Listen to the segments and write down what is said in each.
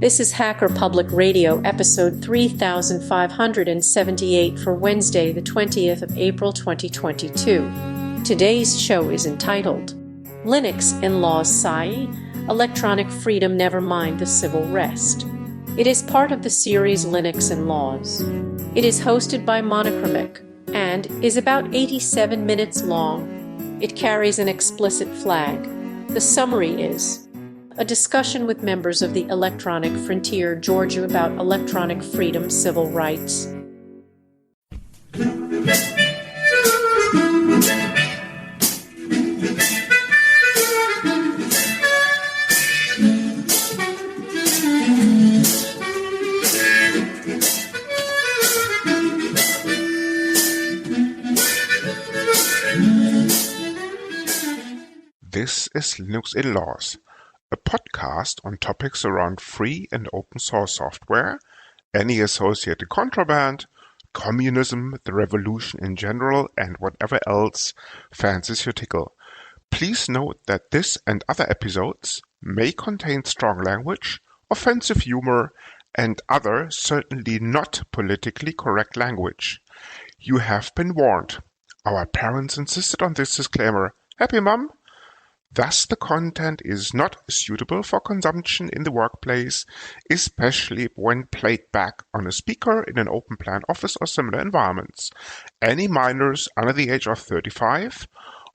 This is Hacker Public Radio, episode 3578 for Wednesday, the 20th of April 2022. Today's show is entitled, Linux Inlaws Sai, Electronic Freedom Never Mind the Civil Rest. It is part of the series Linux Inlaws. It is hosted by Monochromic and is about 87 minutes long. It carries an explicit flag. The summary is a discussion with members of the Electronic Frontier Georgia about electronic freedom, civil rights. This is Linux Inlaws, a podcast on topics around free and open source software, any associated contraband, communism, the revolution in general, and whatever else fancies your tickle. Please note that this and other episodes may contain strong language, offensive humor, and other certainly not politically correct language. You have been warned. Our parents insisted on this disclaimer. Happy, Mum? Thus, the content is not suitable for consumption in the workplace, especially when played back on a speaker in an open-plan office or similar environments. Any minors under the age of 35,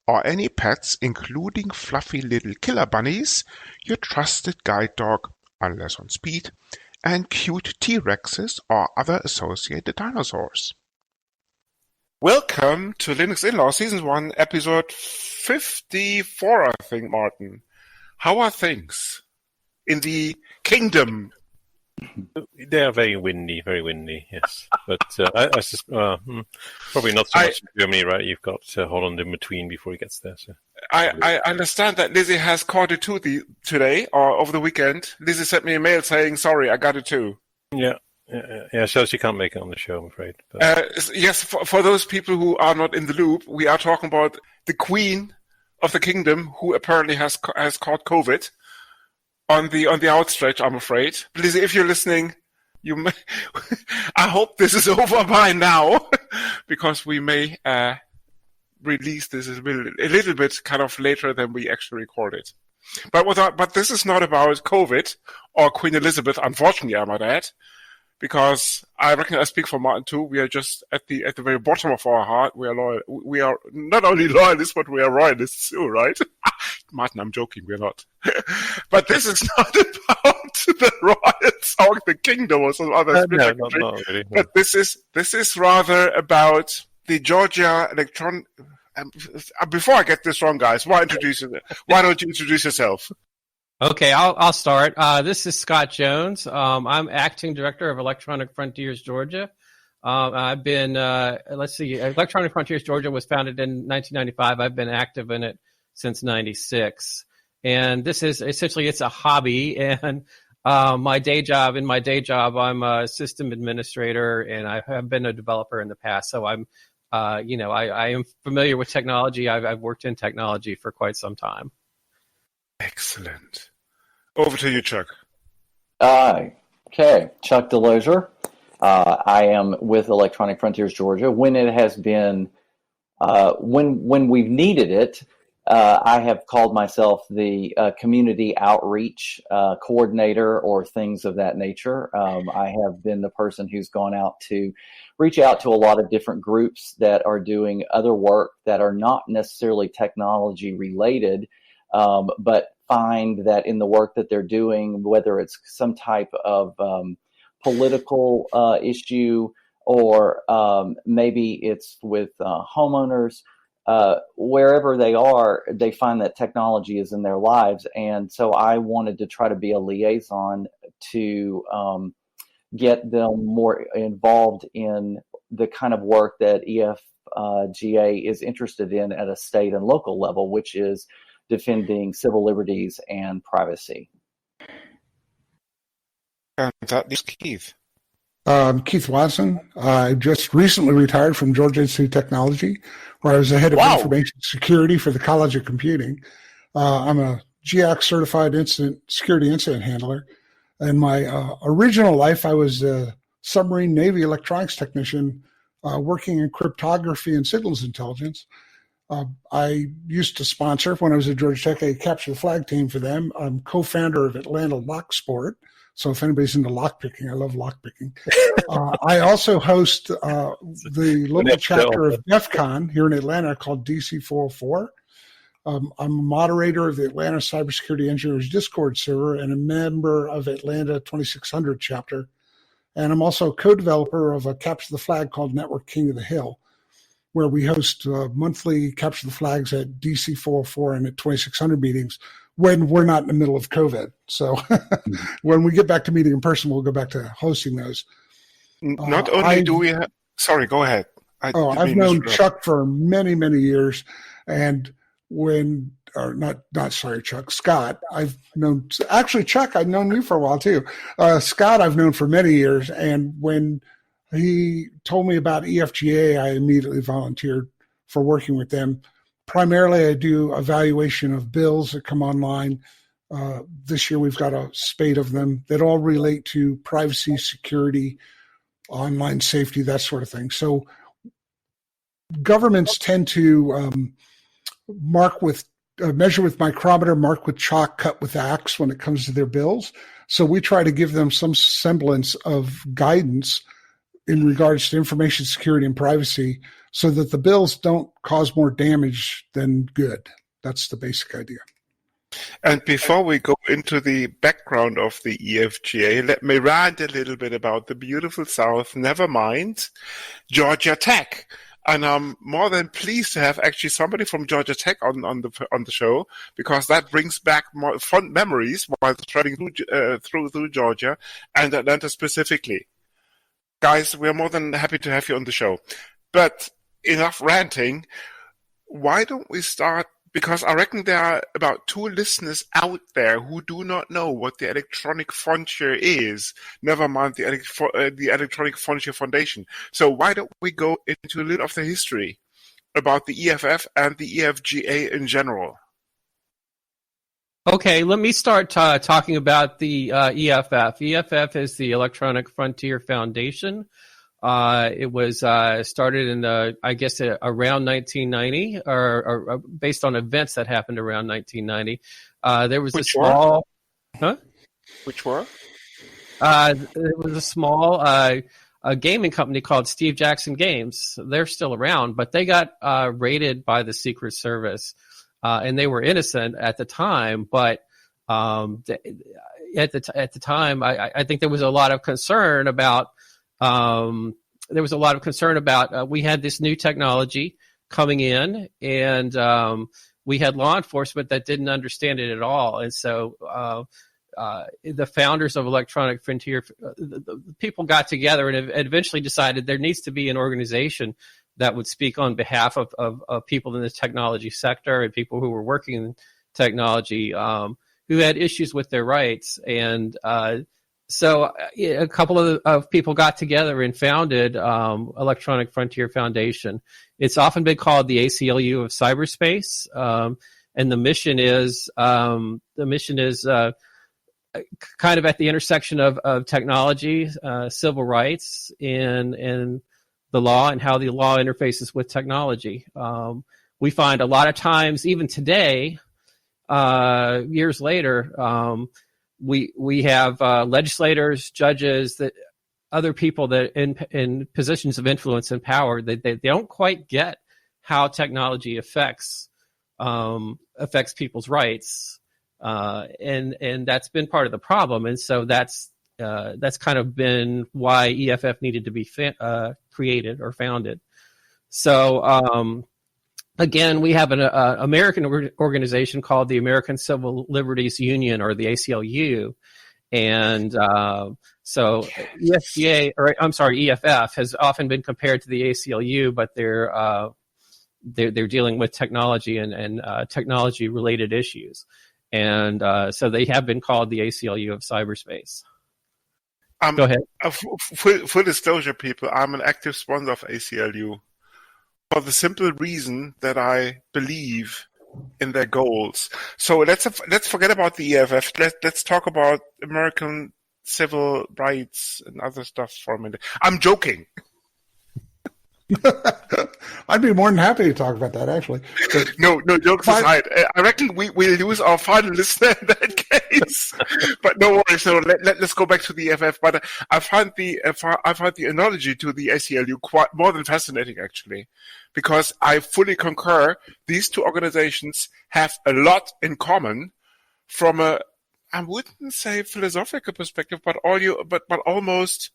or any pets, including fluffy little killer bunnies, your trusted guide dog, unless on speed, and cute T-Rexes or other associated dinosaurs. Welcome to Linux Inlaws Season 1, Episode 54, I think, Martin. How are things in the kingdom? They are very windy, yes. But I probably not so much in Germany, right? You've got Holland in between before he gets there. So. I understand that Lizzie has caught it too today, or over the weekend. Lizzie sent me a mail saying, sorry, I got it too. Yeah, so she can't make it on the show, I'm afraid. Yes, for those people who are not in the loop, we are talking about the Queen of the Kingdom, who apparently has caught COVID on the outstretch, I'm afraid. Lizzie, if you're listening, I hope this is over by now, because we may release this a little bit kind of later than we actually recorded. But this is not about COVID or Queen Elizabeth, unfortunately, I might add. Because I reckon I speak for Martin too. We are just at the very bottom of our heart. We are loyal. We are not only loyalists, but we are royalists too, right? Martin, I'm joking. We're not. But this is not about the royals or the kingdom or some other. No, not really. No. But this is rather about the Georgia electron. Before I get this wrong, guys, why don't you introduce yourself? Okay, I'll start. This is Scott Jones. I'm acting director of Electronic Frontiers Georgia. I've been, Electronic Frontiers Georgia was founded in 1995. I've been active in it since 96. And this is essentially, it's a hobby. And my day job, I'm a system administrator, and I have been a developer in the past. So I'm, I am familiar with technology. I've worked in technology for quite some time. Excellent. Over to you, Chuck. Okay, Chuck Delosier. I am with Electronic Frontiers Georgia. When it has been, when we've needed it, I have called myself the community outreach coordinator or things of that nature. I have been the person who's gone out to reach out to a lot of different groups that are doing other work that are not necessarily technology related, but find that in the work that they're doing, whether it's some type of political issue or maybe it's with homeowners, wherever they are, they find that technology is in their lives. And so I wanted to try to be a liaison to get them more involved in the kind of work that EFGA is interested in at a state and local level, which is defending civil liberties and privacy. And that is Keith. Keith Watson. I just recently retired from Georgia Institute of Technology, where I was the head of information security for the College of Computing. I'm a GIAC certified security incident handler. In my original life, I was a submarine Navy electronics technician working in cryptography and signals intelligence. I used to sponsor, when I was at Georgia Tech, a capture the flag team for them. I'm co-founder of Atlanta Lock Sport. So if anybody's into lockpicking, I love lockpicking. I also host the local chapter of DEF CON here in Atlanta called DC404. I'm a moderator of the Atlanta Cybersecurity Engineers Discord server and a member of Atlanta 2600 chapter. And I'm also a co-developer of a Capture the Flag called Network King of the Hill, where we host monthly Capture the Flags at DC404 and at 2600 meetings when we're not in the middle of COVID. So when we get back to meeting in person, we'll go back to hosting those. Not only do we have... Sorry, go ahead. I've known Chuck for many, many years. And Scott, I've known... Actually, Chuck, I've known you for a while, too. Scott, I've known for many years. And when he told me about EFGA, I immediately volunteered for working with them. Primarily, I do evaluation of bills that come online. This year, we've got a spate of them that all relate to privacy, security, online safety, that sort of thing. So governments tend to measure with micrometer, mark with chalk, cut with axe when it comes to their bills. So we try to give them some semblance of guidance in regards to information security and privacy so that the bills don't cause more damage than good. That's the basic idea. And before we go into the background of the EFGA, let me rant a little bit about the beautiful South, never mind Georgia Tech. And I'm more than pleased to have actually somebody from Georgia Tech on the show, because that brings back more fond memories while traveling through Georgia and Atlanta specifically. Guys, we're more than happy to have you on the show. But enough ranting. Why don't we start? Because I reckon there are about 2 listeners out there who do not know what the Electronic Frontier is, never mind the Electronic Frontier Foundation. So why don't we go into a little of the history about the EFF and the EFGA in general? Okay, let me start talking about the EFF. EFF is the Electronic Frontier Foundation. It was started in, around 1990, or based on events that happened around 1990. There was Which a small... were? Huh? Which were? It was a small a gaming company called Steve Jackson Games. They're still around, but they got raided by the Secret Service. And they were innocent at the time, but at the time, I think there was a lot of concern about we had this new technology coming in, and we had law enforcement that didn't understand it at all. And so the founders of Electronic Frontier, the people got together and eventually decided there needs to be an organization that would speak on behalf of people in the technology sector and people who were working in technology who had issues with their rights. And so a couple of people got together and founded Electronic Frontier Foundation. It's often been called the ACLU of cyberspace, and the mission is kind of at the intersection of technology, civil rights, and the law, and how the law interfaces with technology. We find a lot of times, even today, years later, we have legislators, judges, that other people that in positions of influence and power, they don't quite get how technology affects people's rights, and that's been part of the problem. And so that's kind of been why EFF needed to be created or founded. So again, we have an American organization called the American Civil Liberties Union, or the ACLU, and so EFF has often been compared to the ACLU, but they're dealing with technology and technology related issues, and so they have been called the ACLU of cyberspace. Go ahead. Full disclosure, people, I'm an active sponsor of ACLU for the simple reason that I believe in their goals. So let's forget about the EFF. Let's talk about American civil rights and other stuff for a minute. I'm joking. I'd be more than happy to talk about that, actually. But no, jokes aside. I reckon we lose our final listener in that case. But no worries. So let's go back to the EFF. But I find the analogy to the ACLU quite more than fascinating, actually, because I fully concur. These two organizations have a lot in common from a, I wouldn't say philosophical perspective, but almost.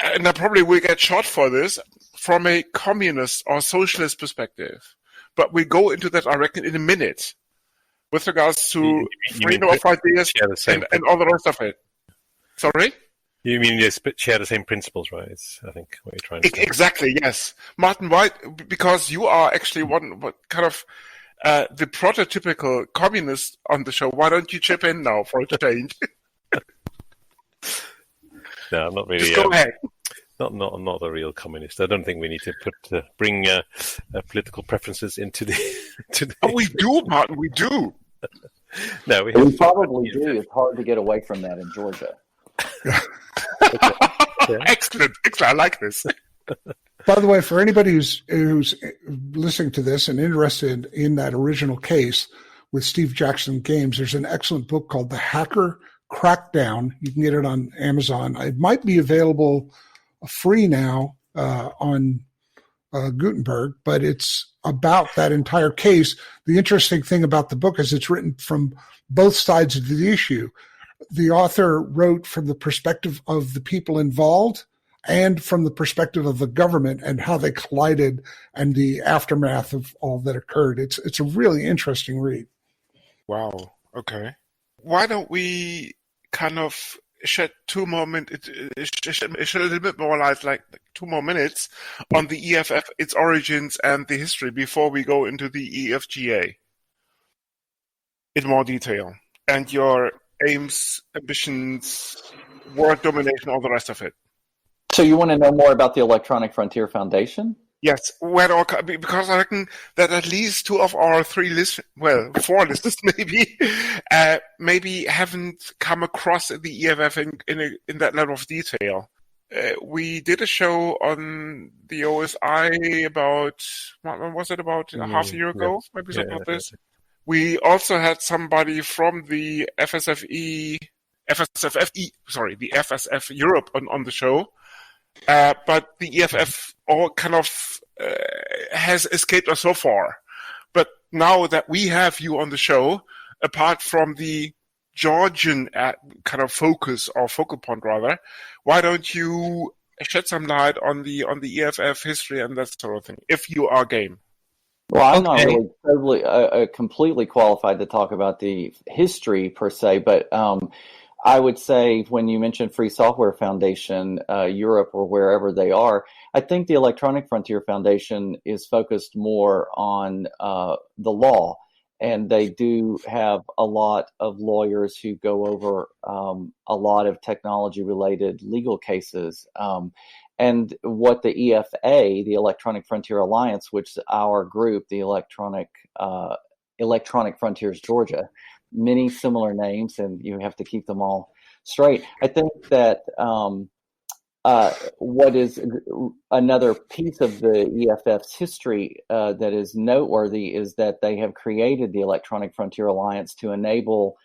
And I probably will get shot for this, from a communist or socialist perspective. But we go into that, I reckon, in a minute, with regards to freedom of ideas and all the rest of it. Sorry? You mean they share the same principles, right? It's, I think, what you're trying to say. Exactly, yes. Martin, why? Because you are actually the prototypical communist on the show. Why don't you chip in now for a change? No, I'm not really. Just go ahead. I'm not a real communist. I don't think we need to bring political preferences into the. Oh, we do, Martin. We do. No, we probably do. It's hard to get away from that in Georgia. Excellent. I like this. By the way, for anybody who's listening to this and interested in that original case with Steve Jackson Games, there's an excellent book called The Hacker Crackdown. You can get it on Amazon. It might be available free now on Gutenberg, but it's about that entire case. The interesting thing about the book is it's written from both sides of the issue. The author wrote from the perspective of the people involved and from the perspective of the government and how they collided and the aftermath of all that occurred. It's a really interesting read. Wow. Okay. Why don't we kind of shed 2 more minutes, shed a little bit more light, like 2 more minutes, on the EFF, its origins and the history before we go into the EFGA in more detail, and your aims, ambitions, world domination, all the rest of it. So you want to know more about the Electronic Frontier Foundation? Yes, because I reckon that at least 2 of our 4 listeners maybe haven't come across the EFF in that level of detail. We did a show on the OSI about, what was it, about half a year ago? Yes. Maybe something like this. We also had somebody from the the FSF Europe on the show. But the EFF all kind of has escaped us so far. But now that we have you on the show, apart from the Georgian kind of focus or focal point rather, why don't you shed some light on the EFF history and that sort of thing, if you are game? Well, I'm not really completely qualified to talk about the history per se, but I would say when you mentioned Free Software Foundation, Europe or wherever they are, I think the Electronic Frontier Foundation is focused more on the law. And they do have a lot of lawyers who go over a lot of technology-related legal cases. And what the EFA, the Electronic Frontier Alliance, which is our group, the Electronic Frontiers Georgia, many similar names, and you have to keep them all straight. I think that what is another piece of the EFF's history that is noteworthy is that they have created the Electronic Frontier Alliance to enable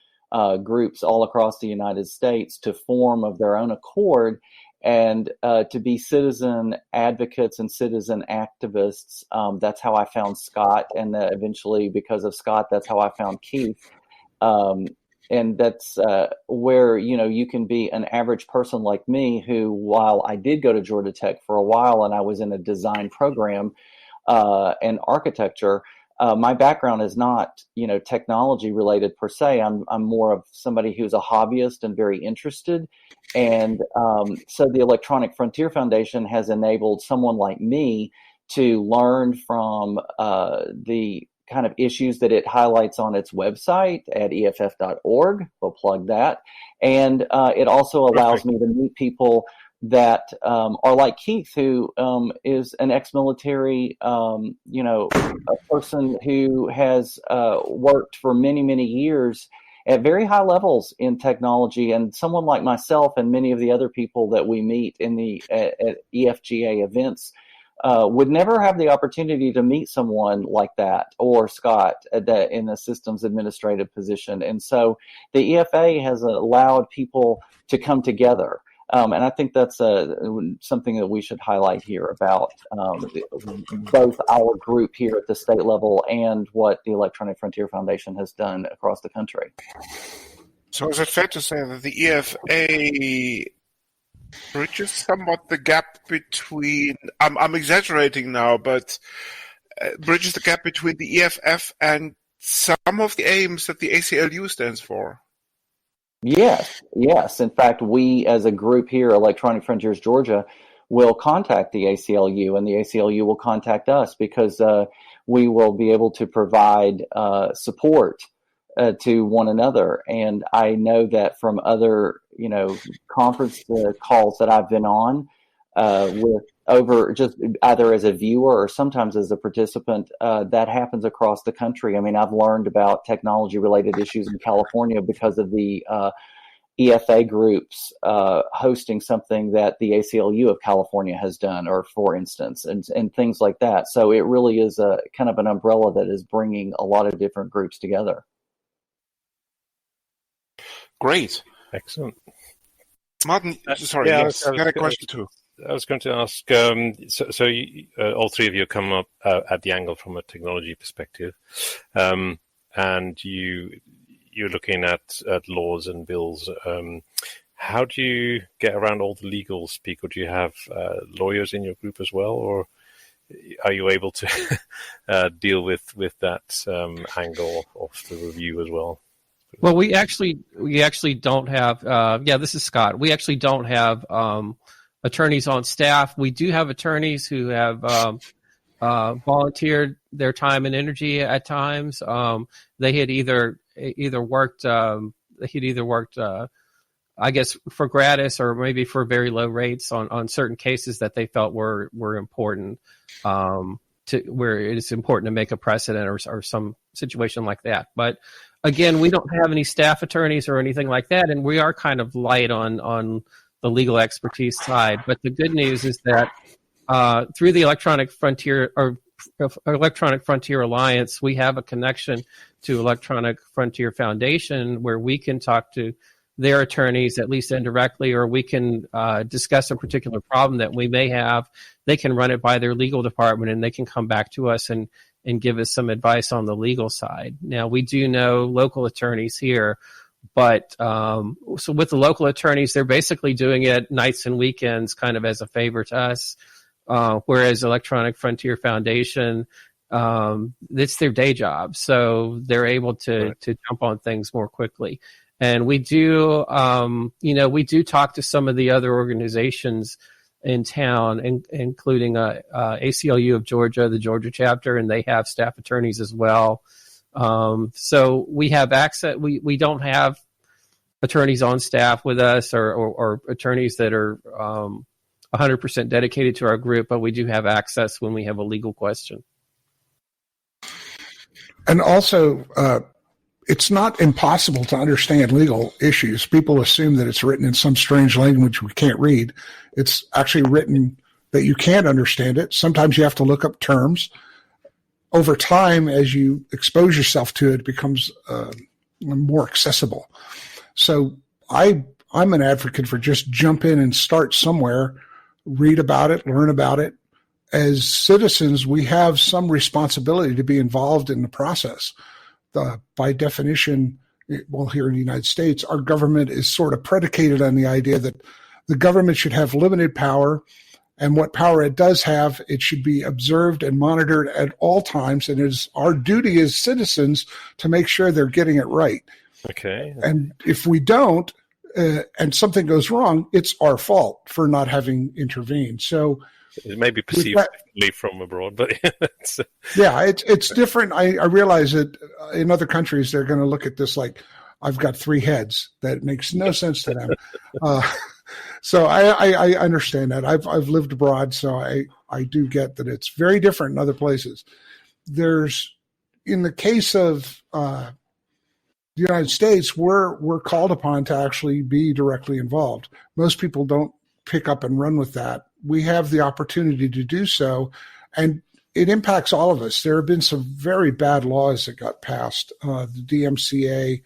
groups all across the United States to form of their own accord and to be citizen advocates and citizen activists. That's how I found Scott, and eventually, because of Scott, that's how I found Keith. And that's where, you can be an average person like me who, while I did go to Georgia Tech for a while and I was in a design program and architecture, my background is not, technology related per se. I'm more of somebody who's a hobbyist and very interested. And so the Electronic Frontier Foundation has enabled someone like me to learn from the kind of issues that it highlights on its website at EFF.org. We'll plug that. And it also allows me to meet people that are like Keith, who is an ex-military, a person who has worked for many, many years at very high levels in technology. And someone like myself and many of the other people that we meet in the at EFGA events would never have the opportunity to meet someone like that, or Scott in a systems administrative position. And so the EFA has allowed people to come together. And I think that's something that we should highlight here about both our group here at the state level and what the Electronic Frontier Foundation has done across the country. So is it fair to say that the EFA bridges somewhat the gap between, I'm exaggerating now, but bridges the gap between the EFF and some of the aims that the ACLU stands for? Yes. In fact, we as a group here, Electronic Frontiers Georgia, will contact the ACLU, and the ACLU will contact us, because we will be able to provide support to one another. And I know that from other, conference calls that I've been on with over just either as a viewer or sometimes as a participant, that happens across the country. I mean, I've learned about technology related issues in California because of the EFA groups hosting something that the ACLU of California has done, or for instance, and things like that. So it really is a kind of an umbrella that is bringing a lot of different groups together. Great. Excellent. Martin, sorry, yes, I had a question too. I was going to ask, so you, all three of you come up at the angle from a technology perspective, and you're looking at laws and bills. How do you get around all the legal speak, or do you have lawyers in your group as well, or are you able to deal with that angle of the review as well? Well, we actually don't have. This is Scott. We actually don't have attorneys on staff. We do have attorneys who have volunteered their time and energy at times. They had either worked, I guess, for gratis or maybe for very low rates on certain cases that they felt were important, to where it is important to make a precedent or some situation like that. But again, we don't have any staff attorneys or anything like that, and we are kind of light on the legal expertise side. But the good news is that through the Electronic Frontier Alliance, we have a connection to Electronic Frontier Foundation where we can talk to their attorneys, at least indirectly, or we can discuss a particular problem that we may have. They can run it by their legal department, and they can come back to us and give us some advice on the legal side. Now, we do know local attorneys here, but so with the local attorneys, they're basically doing it nights and weekends kind of as a favor to us, whereas Electronic Frontier Foundation, it's their day job, so they're able to jump on things more quickly. And we do, we do talk to some of the other organizations in town, including ACLU of Georgia, the Georgia chapter, and they have staff attorneys as well. So we have access. We don't have attorneys on staff with us or attorneys that are 100% dedicated to our group, but we do have access when we have a legal question. And also, it's not impossible to understand legal issues. People assume that it's written in some strange language we can't read. It's actually written that you can't understand it. Sometimes you have to look up terms. Over time, as you expose yourself to it, it becomes more accessible. So I'm an advocate for just jump in and start somewhere, read about it, learn about it. As citizens, we have some responsibility to be involved in the process. By definition, well, here in the United States, our government is sort of predicated on the idea that the government should have limited power, and what power it does have, it should be observed and monitored at all times, and it is our duty as citizens to make sure they're getting it right. Okay. And if we don't, and something goes wrong, it's our fault for not having intervened. So it may be perceived differently from abroad, but it's different. I realize that in other countries they're going to look at this like I've got three heads. That makes no sense to them. So I understand that. I've lived abroad, so I do get that it's very different in other places. In the case of the United States, we're called upon to actually be directly involved. Most people don't pick up and run with that. We have the opportunity to do so, and it impacts all of us. There have been some very bad laws that got passed. The DMCA,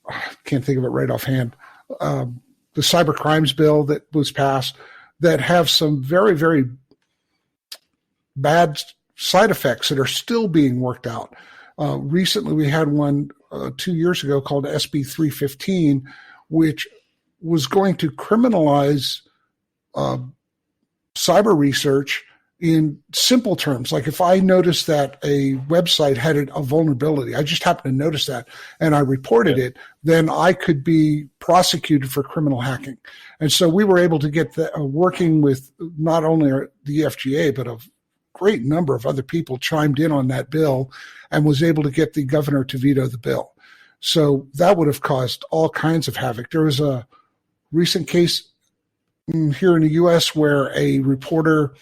I can't think of it right offhand, the cyber crimes bill that was passed that have some very, very bad side effects that are still being worked out. Recently, we had one 2 years ago called SB315, which was going to criminalize cyber research in simple terms. Like if I noticed that a website had a vulnerability, I just happened to notice that, and I reported it, then I could be prosecuted for criminal hacking. And so we were able to get working with not only the FGA, but a great number of other people chimed in on that bill and was able to get the governor to veto the bill. So that would have caused all kinds of havoc. There was a recent case here in the U.S. where a reporter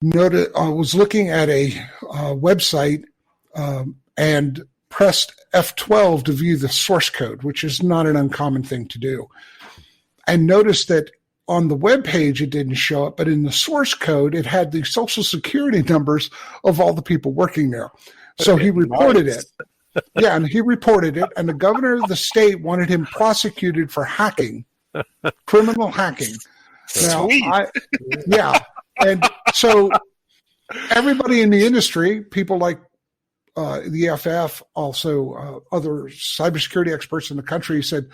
was looking at a website and pressed F12 to view the source code, which is not an uncommon thing to do, and noticed that on the web page it didn't show up, but in the source code it had the social security numbers of all the people working there. So he reported it. Yeah, and he reported it, and the governor of the state wanted him prosecuted for hacking, criminal hacking. Now, and so everybody in the industry, people like the EFF, also other cybersecurity experts in the country said,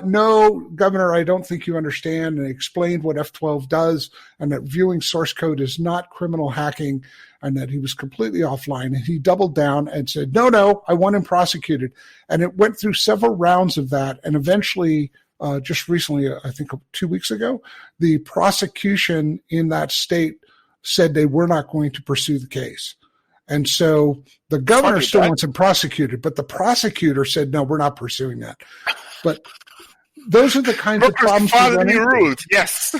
no, Governor, I don't think you understand, and explained what F12 does and that viewing source code is not criminal hacking and that he was completely offline. And he doubled down and said, no, I want him prosecuted. And it went through several rounds of that. And eventually, just recently, I think 2 weeks ago, the prosecution in that state said they were not going to pursue the case. And so the governor still wants him prosecuted, but the prosecutor said, no, we're not pursuing that. But those are the kinds of problems we run into. Yes.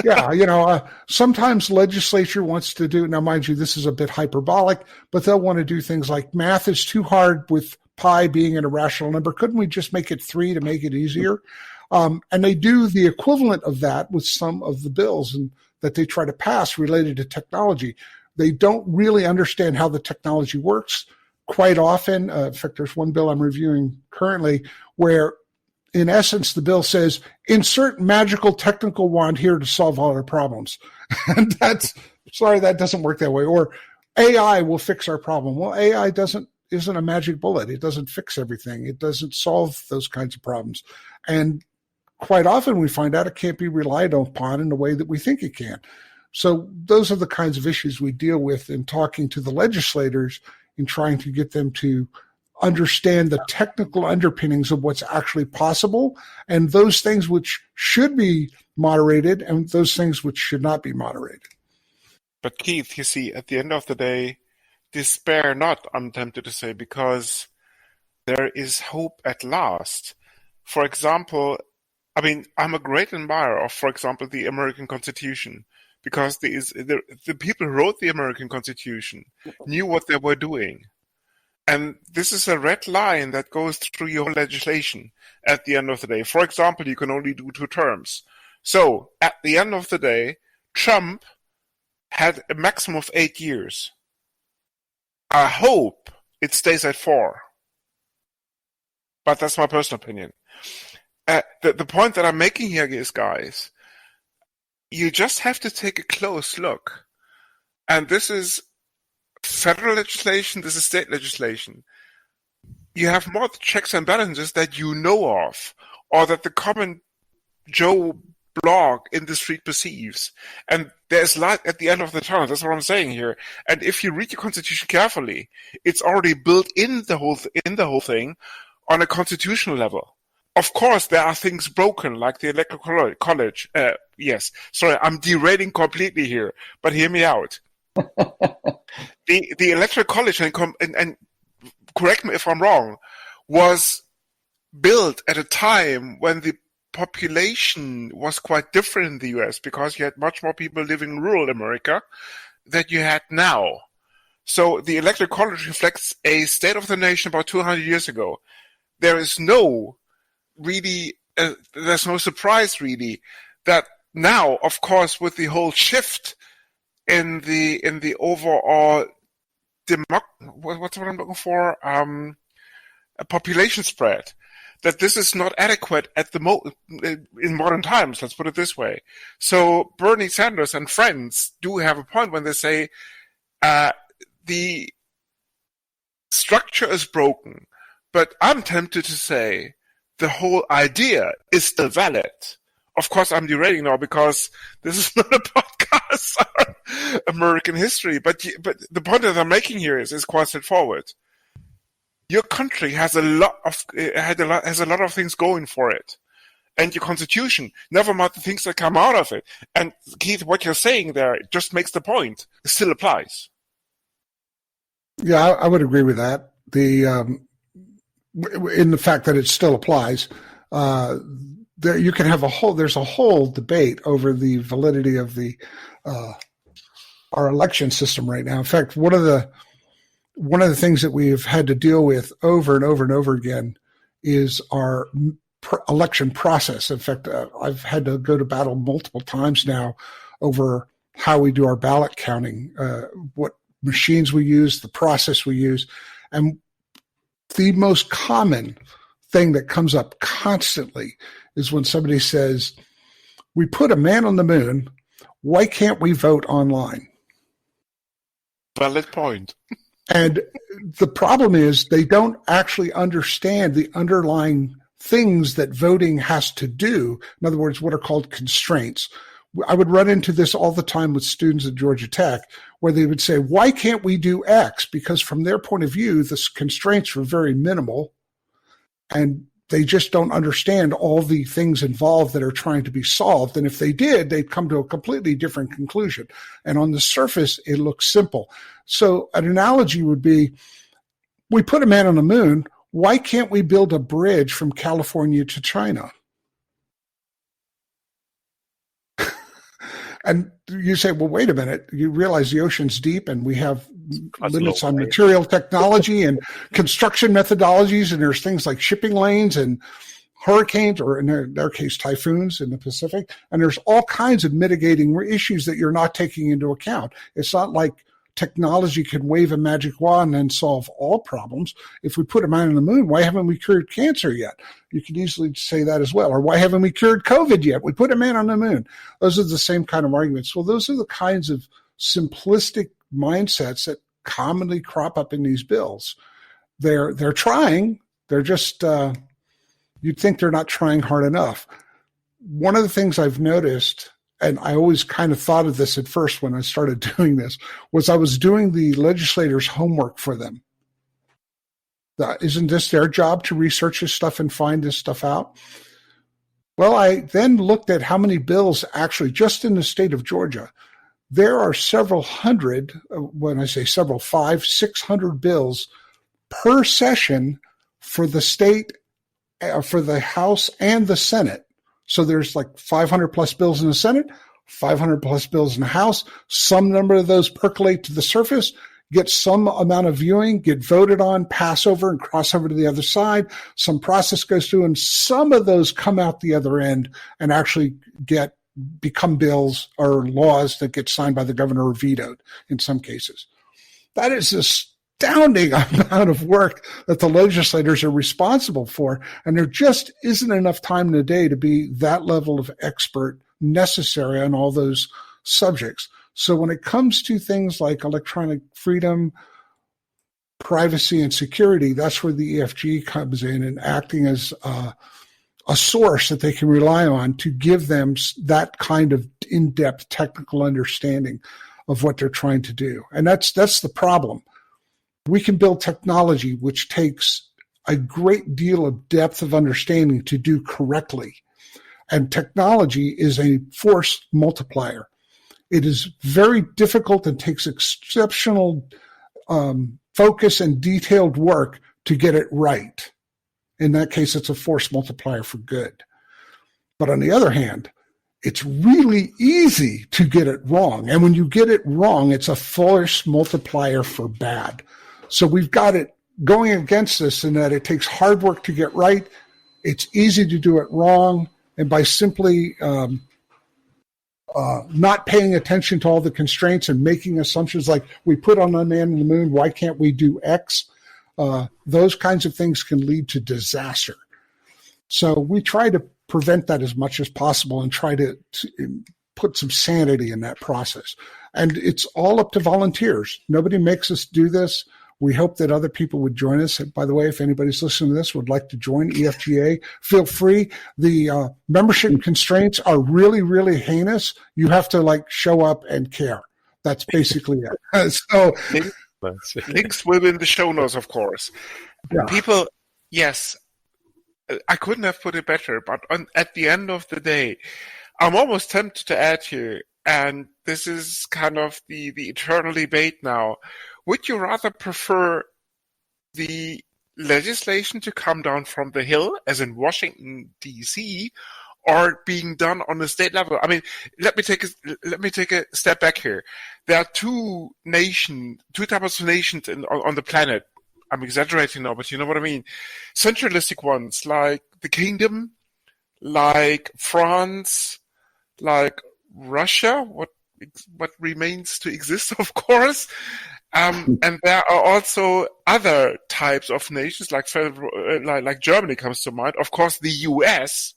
Yeah, sometimes legislature wants to do, now mind you, this is a bit hyperbolic, but they'll want to do things like math is too hard with pi being an irrational number. Couldn't we just make it 3 to make it easier? And they do the equivalent of that with some of the bills that they try to pass related to technology. They don't really understand how the technology works quite often. In fact, there's one bill I'm reviewing currently where, in essence, the bill says, insert magical technical wand here to solve all our problems. And that doesn't work that way. Or AI will fix our problem. Well, AI isn't a magic bullet. It doesn't fix everything. It doesn't solve those kinds of problems. And quite often we find out it can't be relied upon in the way that we think it can. So those are the kinds of issues we deal with in talking to the legislators in trying to get them to understand the technical underpinnings of what's actually possible and those things which should be moderated and those things which should not be moderated. But Keith, you see, at the end of the day, despair not, I'm tempted to say, because there is hope at last. For example, I'm a great admirer of, for example, the American Constitution, because the people who wrote the American Constitution knew what they were doing. And this is a red line that goes through your legislation at the end of the day. For example, you can only do 2 terms. So at the end of the day, Trump had a maximum of 8 years. I hope it stays at 4. But that's my personal opinion. The point that I'm making here is, guys, you just have to take a close look. And this is federal legislation, this is state legislation. You have more checks and balances that you know of, or that the common Joe blog in the street perceives. And there's light at the end of the tunnel. That's what I'm saying here. And if you read your constitution carefully, it's already built in the whole thing on a constitutional level. Of course, there are things broken, like the electoral college. Yes, sorry, I'm derailing completely here, but hear me out. The electoral college, and correct me if I'm wrong, was built at a time when the population was quite different in the US because you had much more people living in rural America than you had now. So the Electoral College reflects a state of the nation about 200 years ago. There is no really, there's no surprise really that now, of course, with the whole shift in the overall what's what I'm looking for? A population spread, that this is not adequate at the in modern times. Let's put it this way. So Bernie Sanders and friends do have a point when they say the structure is broken, but I'm tempted to say the whole idea is still valid. Of course, I'm derailing now because this is not a podcast on American history, but the point that I'm making here is quite straightforward. Your country has a lot of things going for it, and your constitution, never mind the things that come out of it. And Keith, what you're saying there just makes the point. It still applies. Yeah, I would agree with that. In the fact that it still applies. You can have there's a whole debate over the validity of our election system right now. In fact, one of the things that we've had to deal with over and over and over again is our election process. In fact, I've had to go to battle multiple times now over how we do our ballot counting, what machines we use, the process we use. And the most common thing that comes up constantly is when somebody says, we put a man on the moon, why can't we vote online? Valid point. And the problem is they don't actually understand the underlying things that voting has to do. In other words, what are called constraints. I would run into this all the time with students at Georgia Tech, where they would say, why can't we do X? Because from their point of view, the constraints were very minimal, and they just don't understand all the things involved that are trying to be solved. And if they did, they'd come to a completely different conclusion. And on the surface, it looks simple. So an analogy would be, we put a man on the moon, why can't we build a bridge from California to China? And you say, well, wait a minute. You realize the ocean's deep and we have limits on material technology and construction methodologies. And there's things like shipping lanes and hurricanes, or in their case, typhoons in the Pacific. And there's all kinds of mitigating issues that you're not taking into account. It's not like technology can wave a magic wand and solve all problems. If we put a man on the moon, why haven't we cured cancer yet? You could easily say that as well. Or why haven't we cured COVID yet? We put a man on the moon. Those are the same kind of arguments. Well, those are the kinds of simplistic mindsets that commonly crop up in these bills. They're trying. They're just, you'd think they're not trying hard enough. One of the things I've noticed, and I always kind of thought of this at first when I started doing this, was I was doing the legislators' homework for them. Isn't this their job to research this stuff and find this stuff out? Well, I then looked at how many bills actually, just in the state of Georgia, there are several hundred, when I say several, 500-600 bills per session for the state, for the House and the Senate. So there's like 500 plus bills in the Senate, 500 plus bills in the House. Some number of those percolate to the surface, get some amount of viewing, get voted on, pass over and cross over to the other side. Some process goes through, and some of those come out the other end and actually become bills or laws that get signed by the governor or vetoed in some cases. That is astounding amount of work that the legislators are responsible for, and there just isn't enough time in the day to be that level of expert necessary on all those subjects. So when it comes to things like electronic freedom, privacy, and security, that's where the EFG comes in and acting as a source that they can rely on to give them that kind of in-depth technical understanding of what they're trying to do. And that's the problem. We can build technology which takes a great deal of depth of understanding to do correctly. And technology is a force multiplier. It is very difficult and takes exceptional focus and detailed work to get it right. In that case, it's a force multiplier for good. But on the other hand, it's really easy to get it wrong. And when you get it wrong, it's a force multiplier for bad. So we've got it going against us in that it takes hard work to get right. It's easy to do it wrong. And by simply not paying attention to all the constraints and making assumptions like we put on a man in the moon, why can't we do X? Those kinds of things can lead to disaster. So we try to prevent that as much as possible and try to put some sanity in that process. And it's all up to volunteers. Nobody makes us do this. We hope that other people would join us. And by the way, if anybody's listening to this would like to join EFGA, feel free. The membership constraints are really, really heinous. You have to show up and care. That's basically it. So links will be in the show notes, of course. Yeah. People, yes, I couldn't have put it better, but at the end of the day, I'm almost tempted to add here, and this is kind of the eternal debate now. Would you rather prefer the legislation to come down from the Hill, as in Washington, D.C., or being done on the state level? I mean, let me take a step back here. There are two types of nations on the planet. I'm exaggerating now, but you know what I mean. Centralistic ones like the Kingdom, like France, like Russia, what remains to exist, of course. And there are also other types of nations, like Germany comes to mind. Of course, the U.S.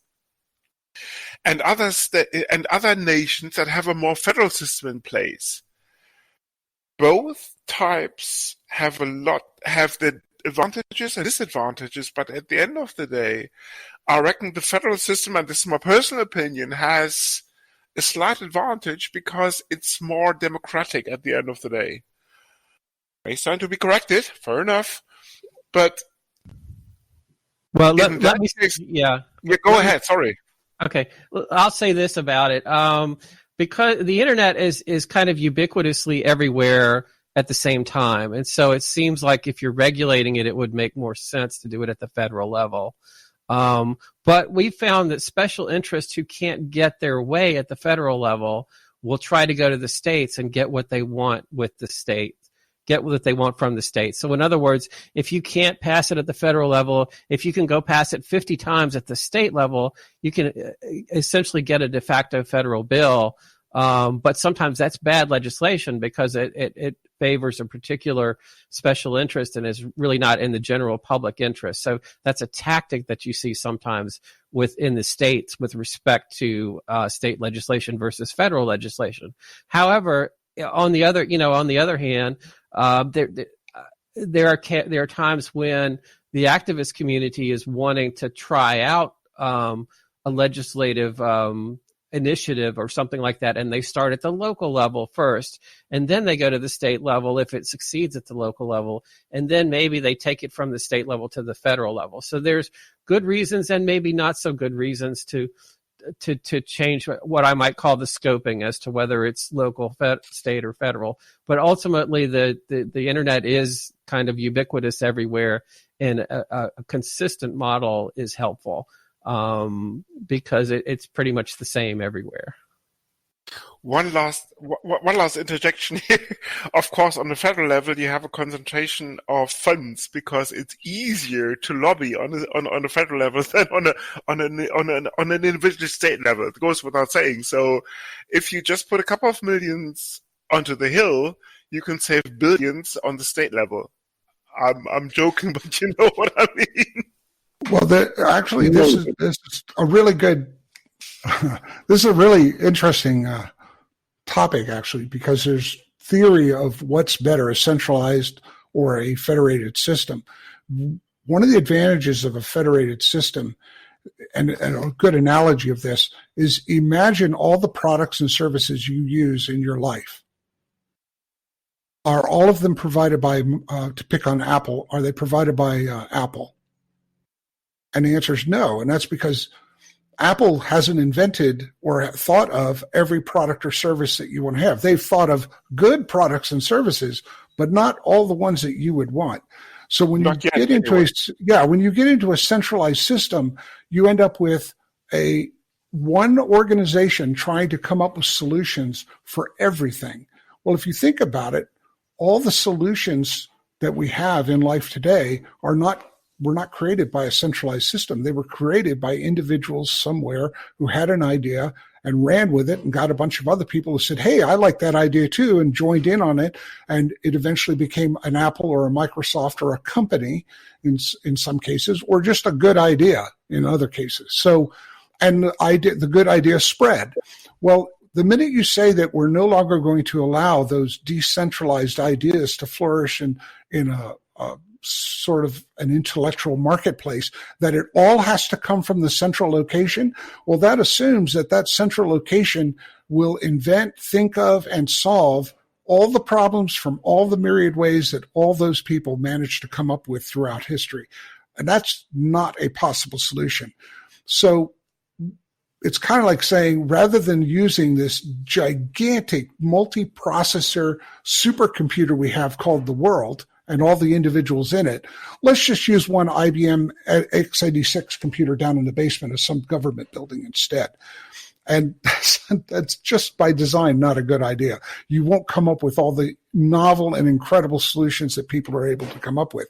and other nations that have a more federal system in place. Both types have the advantages and disadvantages, but at the end of the day, I reckon the federal system, and this is my personal opinion, has a slight advantage because it's more democratic at the end of the day. May sound to be corrected, fair enough, but well, let me. Yeah, go ahead. Sorry. Okay, well, I'll say this about it. Because the internet is kind of ubiquitously everywhere at the same time. And so it seems like if you're regulating it, it would make more sense to do it at the federal level. But we found that special interests who can't get their way at the federal level will try to go to the states and get what they want with the state. Get what they want from the state. So in other words, if you can't pass it at the federal level, if you can go pass it 50 times at the state level, you can essentially get a de facto federal bill. But sometimes that's bad legislation because it favors a particular special interest and is really not in the general public interest. So that's a tactic that you see sometimes within the states with respect to state legislation versus federal legislation. However, on the other hand, there are times when the activist community is wanting to try out a legislative initiative or something like that, and they start at the local level first, and then they go to the state level if it succeeds at the local level, and then maybe they take it from the state level to the federal level. So there's good reasons and maybe not so good reasons to change what I might call the scoping as to whether it's local, state, or federal. But ultimately, the internet is kind of ubiquitous everywhere, and a consistent model is helpful because it's pretty much the same everywhere. One last interjection here. Of course, on the federal level, you have a concentration of funds because it's easier to lobby on a federal level than on an individual state level. It goes without saying. So, if you just put a couple of millions onto the Hill, you can save billions on the state level. I'm joking, but you know what I mean. Well, this is a really good. This is a really interesting topic, actually, because there's theory of what's better, a centralized or a federated system. One of the advantages of a federated system, and a good analogy of this, is imagine all the products and services you use in your life. Are all of them provided by, to pick on Apple, are they provided by Apple? And the answer is no, and that's because Apple hasn't invented or thought of every product or service that you want to have. They've thought of good products and services, but not all the ones that you would want. So when you get into a centralized system, you end up with a one organization trying to come up with solutions for everything. Well, if you think about it, all the solutions that we have in life today were not created by a centralized system. They were created by individuals somewhere who had an idea and ran with it and got a bunch of other people who said, hey, I like that idea too, and joined in on it. And it eventually became an Apple or a Microsoft or a company in some cases, or just a good idea in other cases. So, and the good idea spread. Well, the minute you say that we're no longer going to allow those decentralized ideas to flourish in a sort of an intellectual marketplace, that it all has to come from the central location, well, that assumes that that central location will invent, think of, and solve all the problems from all the myriad ways that all those people managed to come up with throughout history. And that's not a possible solution. So it's kind of like saying, rather than using this gigantic multi-processor supercomputer we have called the world and all the individuals in it, let's just use one IBM x86 computer down in the basement of some government building instead. And that's just by design not a good idea. You won't come up with all the novel and incredible solutions that people are able to come up with.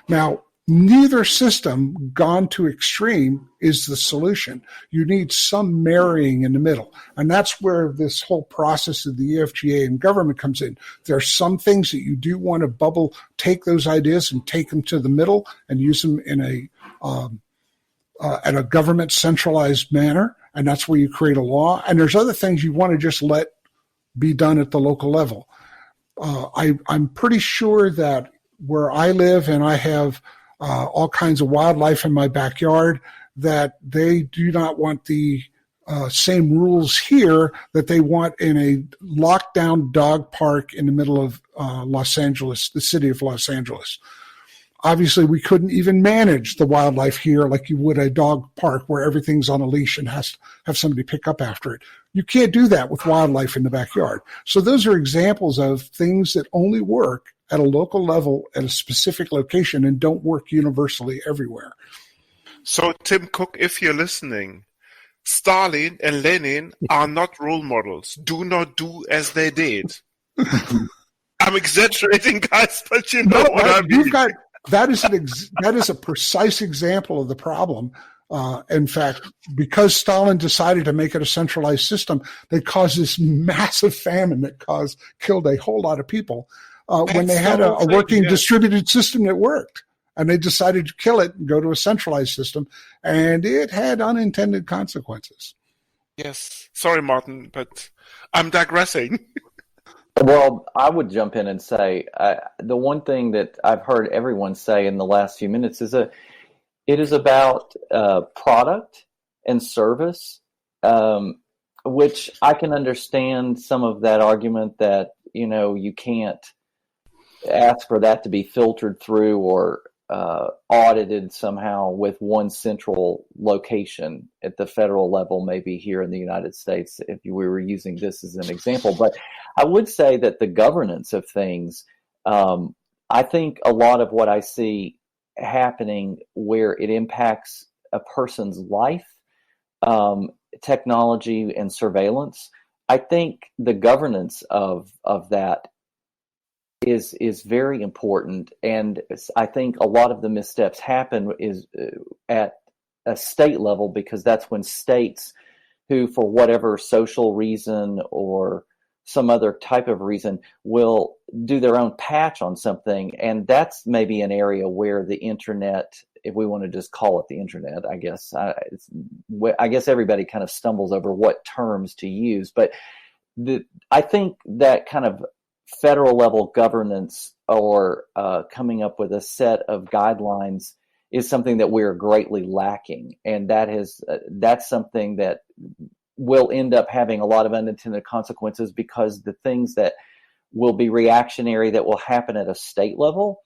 Now, neither system gone to extreme is the solution. You need some marrying in the middle. And that's where this whole process of the EFGA and government comes in. There are some things that you do want to take those ideas and take them to the middle and use them in at a government centralized manner. And that's where you create a law. And there's other things you want to just let be done at the local level. I'm pretty sure that where I live and I have all kinds of wildlife in my backyard, that they do not want the same rules here that they want in a lockdown dog park in the middle of Los Angeles, the city of Los Angeles. Obviously, we couldn't even manage the wildlife here like you would a dog park where everything's on a leash and has to have somebody pick up after it. You can't do that with wildlife in the backyard. So those are examples of things that only work at a local level at a specific location and don't work universally everywhere. So, Tim Cook, if you're listening, Stalin and Lenin are not role models. Do not do as they did. I'm exaggerating, guys, but you know what I mean. That is a precise example of the problem. In fact, because Stalin decided to make it a centralized system, they caused this massive famine that killed a whole lot of people. When they had a working distributed system that worked, and they decided to kill it and go to a centralized system, and it had unintended consequences. Yes. Sorry, Martin, but I'm digressing. Well, I would jump in and say the one thing that I've heard everyone say in the last few minutes is it is about product and service, which I can understand some of that argument that, you can't ask for that to be filtered through or audited somehow with one central location at the federal level, maybe here in the United States, if we were using this as an example. But I would say that the governance of things, I think a lot of what I see happening where it impacts a person's life, technology and surveillance, I think the governance of that is very important. And I think a lot of the missteps happen is at a state level, because that's when states who, for whatever social reason or some other type of reason, will do their own patch on something. And that's maybe an area where the internet, if we want to just call it the internet, I guess everybody kind of stumbles over what terms to use. But I think that kind of federal level governance or coming up with a set of guidelines is something that we're greatly lacking. And that's something that will end up having a lot of unintended consequences, because the things that will be reactionary that will happen at a state level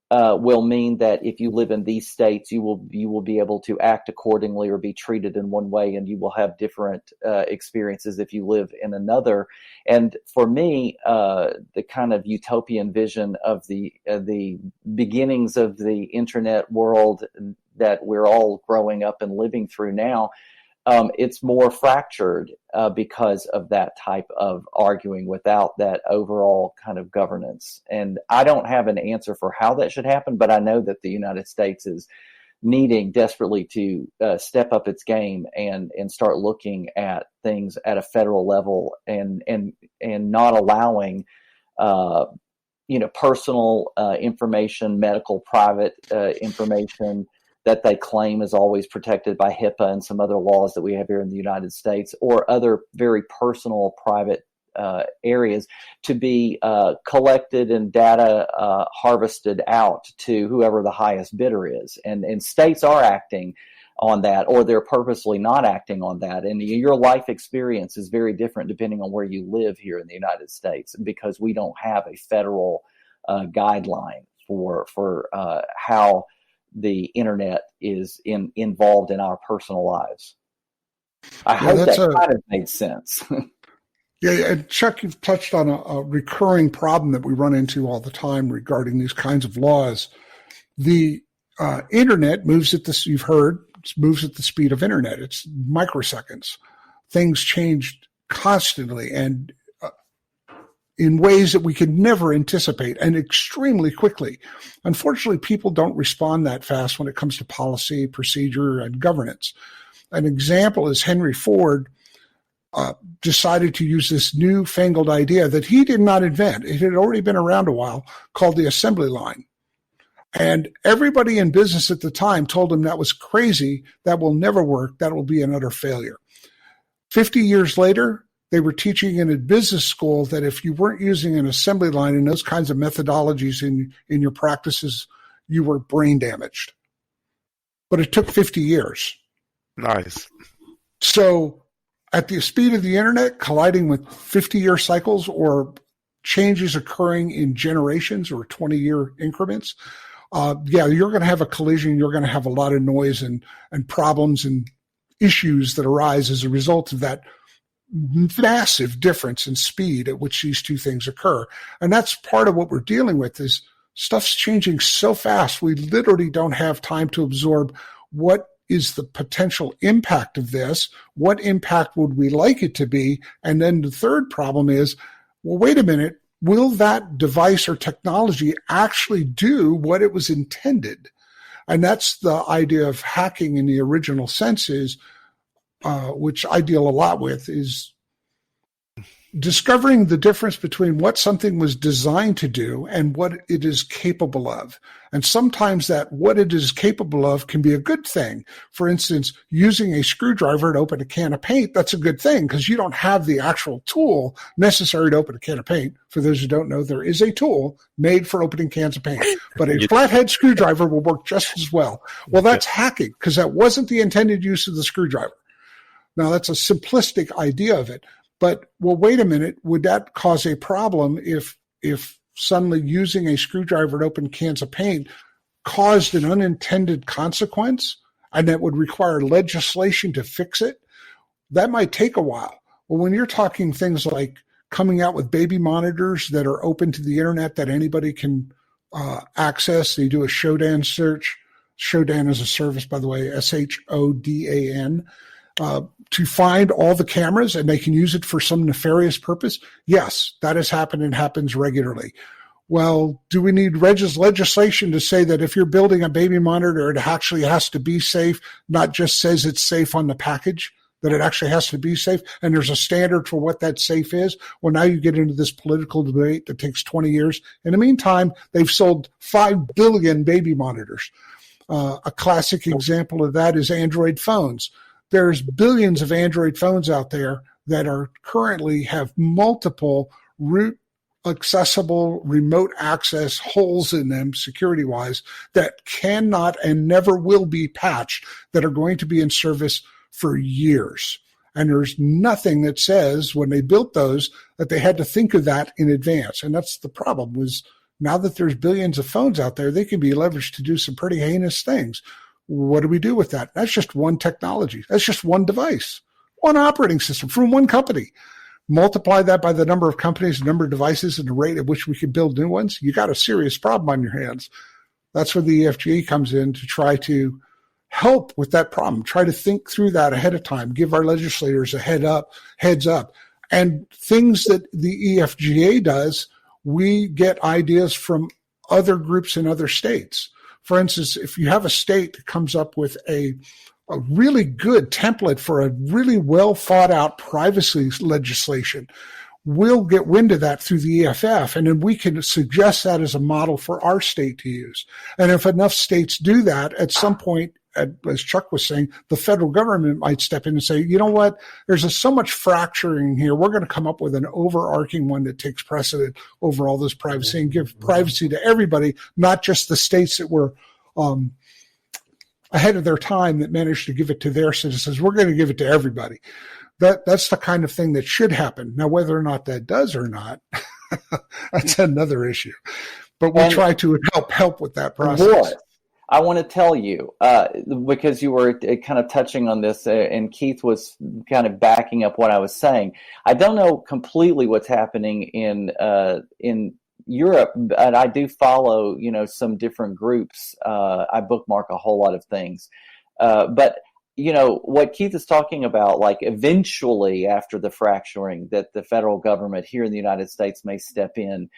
will mean that if you live in these states, you will be able to act accordingly or be treated in one way, and you will have different experiences if you live in another. And for me, the kind of utopian vision of the beginnings of the internet world that we're all growing up and living through now, it's more fractured because of that type of arguing without that overall kind of governance. And I don't have an answer for how that should happen, but I know that the United States is needing desperately to step up its game and start looking at things at a federal level and not allowing personal information, medical private information that they claim is always protected by HIPAA and some other laws that we have here in the United States, or other very personal private areas to be collected and data harvested out to whoever the highest bidder is. And states are acting on that, or they're purposely not acting on that. And your life experience is very different depending on where you live here in the United States, because we don't have a federal guideline for how the internet is involved in our personal lives. I hope that kind of made sense. Yeah, and Chuck, you've touched on a recurring problem that we run into all the time regarding these kinds of laws. The internet moves at this, you've heard, moves at the speed of internet. It's microseconds. Things change constantly and in ways that we could never anticipate, and extremely quickly. Unfortunately, people don't respond that fast when it comes to policy, procedure, and governance. An example is Henry Ford decided to use this newfangled idea that he did not invent. It had already been around a while, called the assembly line. And everybody in business at the time told him that was crazy, that will never work, that will be an utter failure. 50 years later, they were teaching in a business school that if you weren't using an assembly line and those kinds of methodologies in your practices, you were brain damaged. But it took 50 years. Nice. So at the speed of the internet, colliding with 50-year cycles or changes occurring in generations or 20-year increments, you're going to have a collision. You're going to have a lot of noise and problems and issues that arise as a result of that massive difference in speed at which these two things occur. And that's part of what we're dealing with is stuff's changing so fast. We literally don't have time to absorb what is the potential impact of this, what impact would we like it to be, and then the third problem is, well, wait a minute, will that device or technology actually do what it was intended? And that's the idea of hacking in the original sense is, which I deal a lot with, is discovering the difference between what something was designed to do and what it is capable of. And sometimes that what it is capable of can be a good thing. For instance, using a screwdriver to open a can of paint, that's a good thing because you don't have the actual tool necessary to open a can of paint. For those who don't know, there is a tool made for opening cans of paint, but a flathead screwdriver will work just as well. Well, that's hacking because that wasn't the intended use of the screwdriver. Now, that's a simplistic idea of it. But, well, wait a minute. Would that cause a problem if suddenly using a screwdriver to open cans of paint caused an unintended consequence and that would require legislation to fix it? That might take a while. Well, when you're talking things like coming out with baby monitors that are open to the internet that anybody can access, they do a Shodan search. Shodan is a service, by the way, SHODAN. To find all the cameras and they can use it for some nefarious purpose? Yes, that has happened and happens regularly. Well, do we need legislation to say that if you're building a baby monitor, it actually has to be safe, not just says it's safe on the package, that it actually has to be safe, and there's a standard for what that safe is? Well, now you get into this political debate that takes 20 years. In the meantime, they've sold 5 billion baby monitors. A classic example of that is Android phones. There's billions of Android phones out there that are currently have multiple root accessible remote access holes in them security-wise that cannot and never will be patched that are going to be in service for years. And there's nothing that says when they built those that they had to think of that in advance. And that's the problem was now that there's billions of phones out there, they can be leveraged to do some pretty heinous things. What do we do with that? That's just one technology. That's just one device, one operating system from one company. Multiply that by the number of companies, the number of devices, and the rate at which we can build new ones. You got a serious problem on your hands. That's where the EFGE comes in to try to help with that problem. Try to think through that ahead of time. Give our legislators a heads up. And things that the EFGA does, we get ideas from other groups in other states. For instance, if you have a state that comes up with a really good template for a really well thought out privacy legislation, we'll get wind of that through the EFF, and then we can suggest that as a model for our state to use. And if enough states do that, at some point, as Chuck was saying, the federal government might step in and say, you know what, there's so much fracturing here. We're going to come up with an overarching one that takes precedent over all this privacy and give privacy to everybody, not just the states that were ahead of their time that managed to give it to their citizens. We're going to give it to everybody. That's the kind of thing that should happen. Now, whether or not that does or not, that's another issue. But we try to help with that process. Boy, I want to tell you, because you were kind of touching on this, and Keith was kind of backing up what I was saying. I don't know completely what's happening in Europe, but I do follow, some different groups. I bookmark a whole lot of things, but what Keith is talking about, like eventually after the fracturing, that the federal government here in the United States may step in.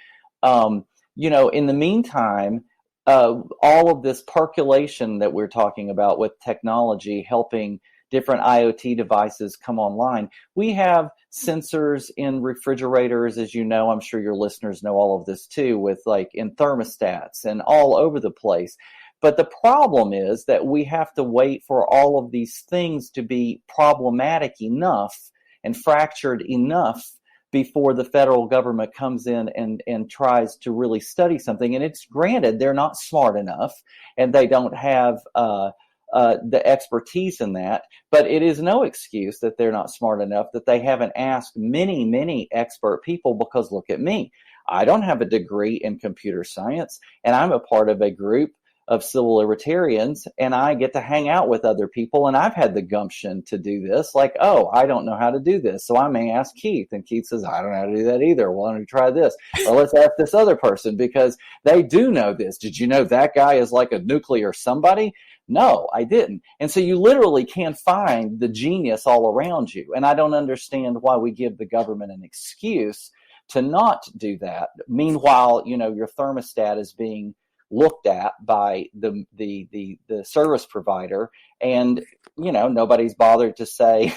In the meantime, all of this percolation that we're talking about with technology helping different IoT devices come online. We have sensors in refrigerators, as you know. I'm sure your listeners know all of this too, with in thermostats and all over the place. But the problem is that we have to wait for all of these things to be problematic enough and fractured enough before the federal government comes in and tries to really study something. And it's granted they're not smart enough and they don't have the expertise in that, but it is no excuse that they're not smart enough, that they haven't asked many, many expert people, because look at me. I don't have a degree in computer science, and I'm a part of a group of civil libertarians, and I get to hang out with other people, and I've had the gumption to do this. I don't know how to do this, so I may ask Keith, and Keith says, I don't know how to do that either. Well, why don't you try this? Or let's ask this other person because they do know this. Did you know that guy is like a nuclear somebody? No, I didn't. And so you literally can't find the genius all around you. And I don't understand why we give the government an excuse to not do that. Meanwhile, your thermostat is being looked at by the service provider, and nobody's bothered to say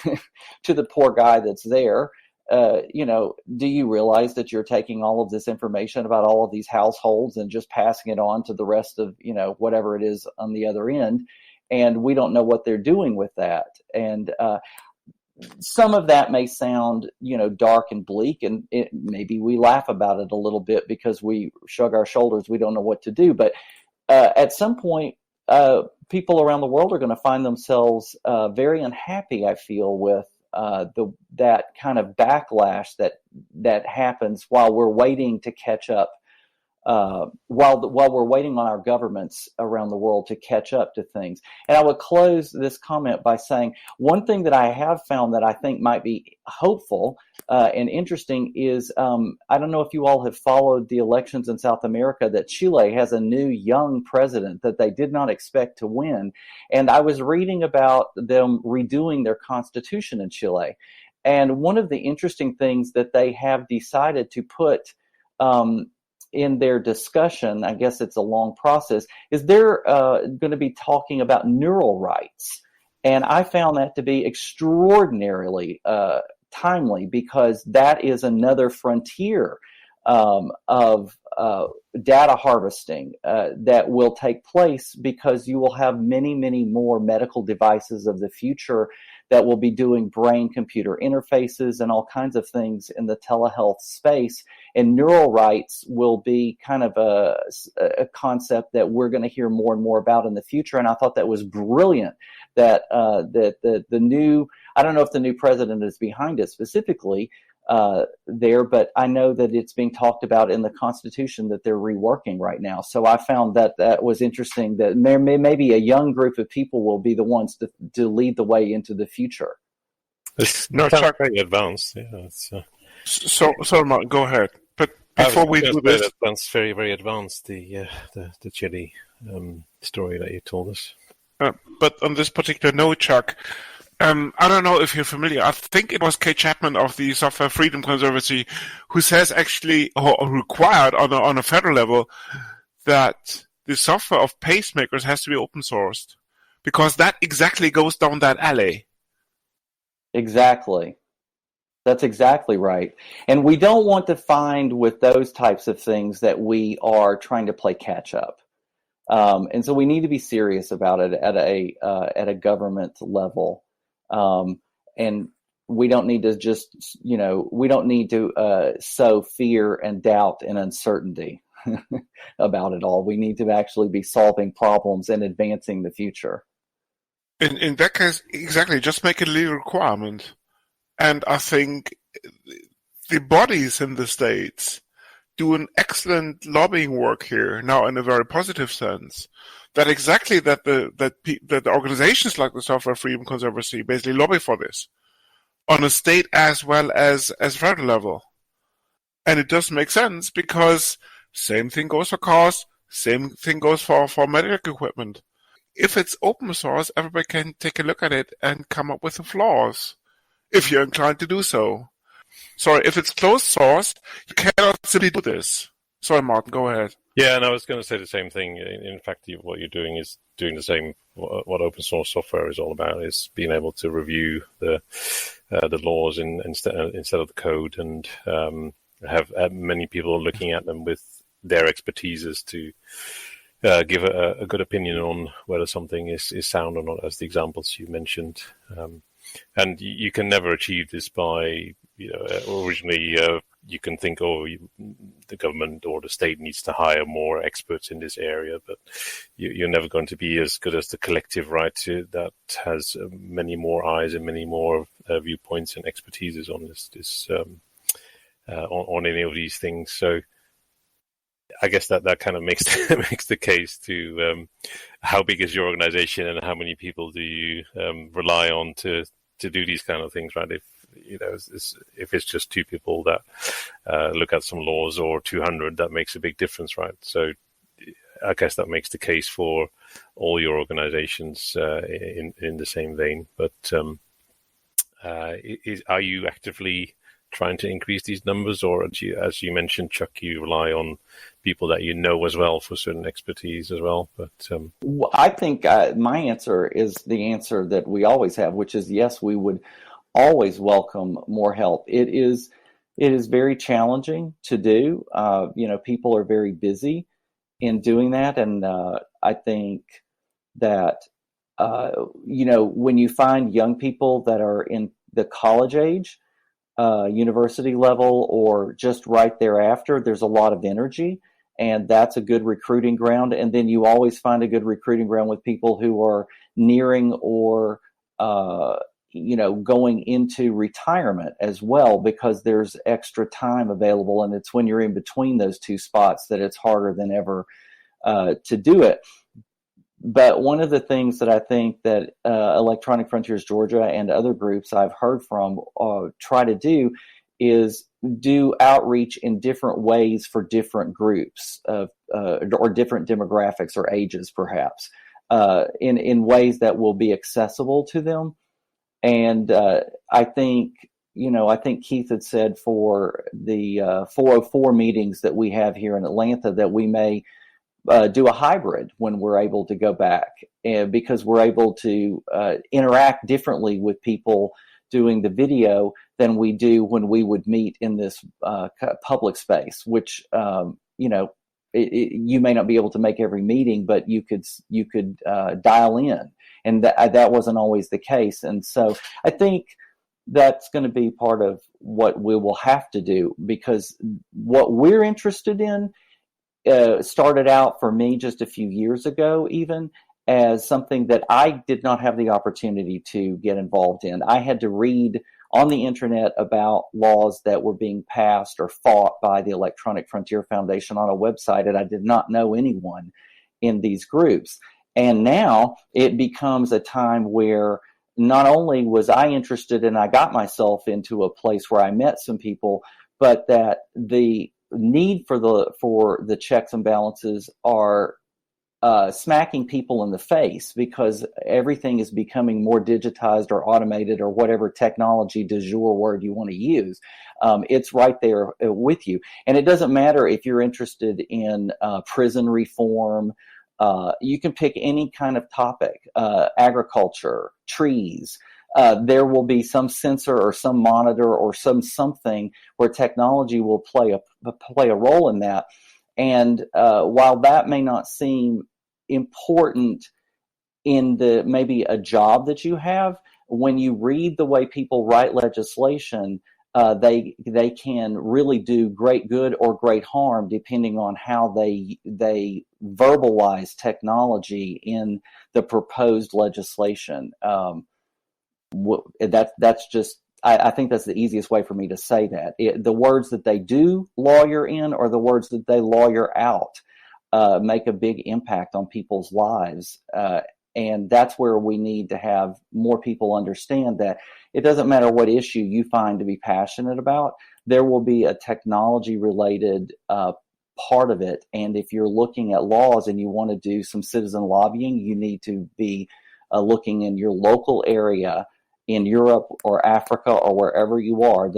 to the poor guy that's there, do you realize that you're taking all of this information about all of these households and just passing it on to the rest of whatever it is on the other end, and we don't know what they're doing with that. And some of that may sound, dark and bleak, and maybe we laugh about it a little bit because we shrug our shoulders. We don't know what to do. But at some point, people around the world are going to find themselves very unhappy, I feel, with that kind of backlash that happens while we're waiting to catch up. While we're waiting on our governments around the world to catch up to things. And I would close this comment by saying one thing that I have found that I think might be hopeful and interesting is, I don't know if you all have followed the elections in South America, that Chile has a new young president that they did not expect to win. And I was reading about them redoing their constitution in Chile. And one of the interesting things that they have decided to put in their discussion, I guess it's a long process, is they're going to be talking about neural rights. And I found that to be extraordinarily timely, because that is another frontier of data harvesting that will take place, because you will have many, many more medical devices of the future that will be doing brain-computer interfaces and all kinds of things in the telehealth space. And neural rights will be kind of a concept that we're going to hear more and more about in the future. And I thought that was brilliant that the new, I don't know if the new president is behind it specifically there, but I know that it's being talked about in the Constitution that they're reworking right now. So I found that was interesting, that maybe a young group of people will be the ones to lead the way into the future. It's not very advanced. Yeah, So Mark, go ahead. But before we do this, that's very, very advanced. The Chile story that you told us. But on this particular note, Chuck, I don't know if you're familiar. I think it was Kay Chapman of the Software Freedom Conservancy who says actually, or required on a federal level, that the software of pacemakers has to be open sourced, because that exactly goes down that alley. Exactly. That's exactly right. And we don't want to find with those types of things that we are trying to play catch up. And so we need to be serious about it at a government level. And we don't need to just, we don't need to sow fear and doubt and uncertainty about it all. We need to actually be solving problems and advancing the future. In that case, exactly, just make it a legal requirement. And I think the bodies in the states do an excellent lobbying work here now in a very positive sense. That exactly that the organizations like the Software Freedom Conservancy basically lobby for this on a state as well as federal level. And it does make sense because same thing goes for cars, same thing goes for medical equipment. If it's open source, everybody can take a look at it and come up with the flaws, if you're inclined to do so. Sorry, if it's closed source, you cannot simply do this. Sorry, Martin, go ahead. Yeah, and I was going to say the same thing. In fact, what you're doing is doing the same. What open source software is all about is being able to review the laws instead of the code, and have many people looking at them with their expertises to give a good opinion on whether something is sound or not, as the examples you mentioned. And you can never achieve this by, originally you can think, the government or the state needs to hire more experts in this area, but you're never going to be as good as the collective, right, that has many more eyes and many more viewpoints and expertises on this on any of these things. So I guess that kind of makes the case to how big is your organization and how many people do you rely on to do these kind of things, right? If it's just 2 people that look at some laws, or 200, that makes a big difference, right? So I guess that makes the case for all your organizations in the same vein. But are you actively trying to increase these numbers, or as you mentioned, Chuck, you rely on people that you know as well for certain expertise as well? But I think my answer is the answer that we always have, which is yes, we would always welcome more help. It is very challenging to do. People are very busy in doing that, and I think that when you find young people that are in the college age, university level, or just right thereafter, there's a lot of energy, and that's a good recruiting ground. And then you always find a good recruiting ground with people who are nearing or going into retirement as well, because there's extra time available, and it's when you're in between those 2 spots that it's harder than ever to do it. But one of the things that I think that Electronic Frontiers Georgia and other groups I've heard from try to do is do outreach in different ways for different groups or different demographics or ages, perhaps, in ways that will be accessible to them. And I think Keith had said for the 404 meetings that we have here in Atlanta that we may do a hybrid when we're able to go back, because we're able to interact differently with people doing the video than we do when we would meet in this public space, which, you may not be able to make every meeting, but you could dial in. And that wasn't always the case. And so I think that's going to be part of what we will have to do, because what we're interested in started out for me just a few years ago, even as something that I did not have the opportunity to get involved in. I had to read on the internet about laws that were being passed or fought by the Electronic Frontier Foundation on a website, and I did not know anyone in these groups. And now it becomes a time where not only was I interested and I got myself into a place where I met some people, but that the need for the checks and balances are smacking people in the face because everything is becoming more digitized or automated or whatever technology du jour word you want to use. It's right there with you. And it doesn't matter if you're interested in prison reform. You can pick any kind of topic, agriculture, trees. There will be some sensor or some monitor or something where technology will play a role in that. And while that may not seem important in maybe a job that you have, when you read the way people write legislation, they can really do great good or great harm depending on how they verbalize technology in the proposed legislation. That's just. I think that's the easiest way for me to say that. The words that they do lawyer in or the words that they lawyer out make a big impact on people's lives. And that's where we need to have more people understand that it doesn't matter what issue you find to be passionate about, there will be a technology-related part of it. And if you're looking at laws and you want to do some citizen lobbying, you need to be looking in your local area in Europe or Africa or wherever you are.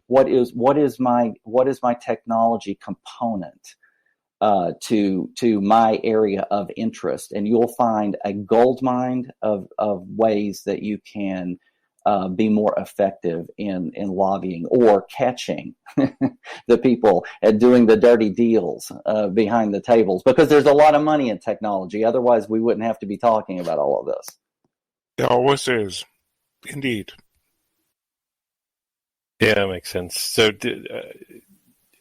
What is my technology component to my area of interest, and you'll find a goldmine of ways that you can be more effective in lobbying or catching the people at doing the dirty deals behind the tables, because there's a lot of money in technology. Otherwise, we wouldn't have to be talking about all of this. There always is. Indeed. Yeah, that makes sense. So,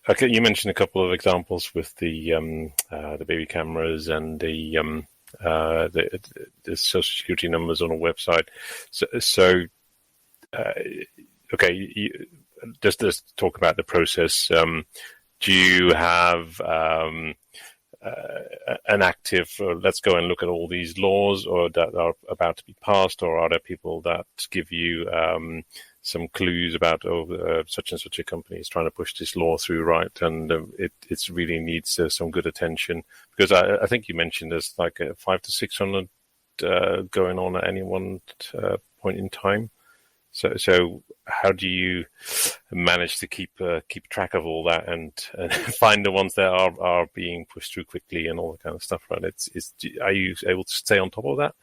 okay, you mentioned a couple of examples with the baby cameras and the social security numbers on a website. Okay, just talk about the process. Do you have an active, let's go and look at all these laws or that are about to be passed, or are there people that give you some clues about such and such a company is trying to push this law through, right? And it really needs some good attention, because I think you mentioned there's like 500 to 600 going on at any one point in time. So how do you manage to keep track of all that and find the ones that are being pushed through quickly and all that kind of stuff, right? Are you able to stay on top of that?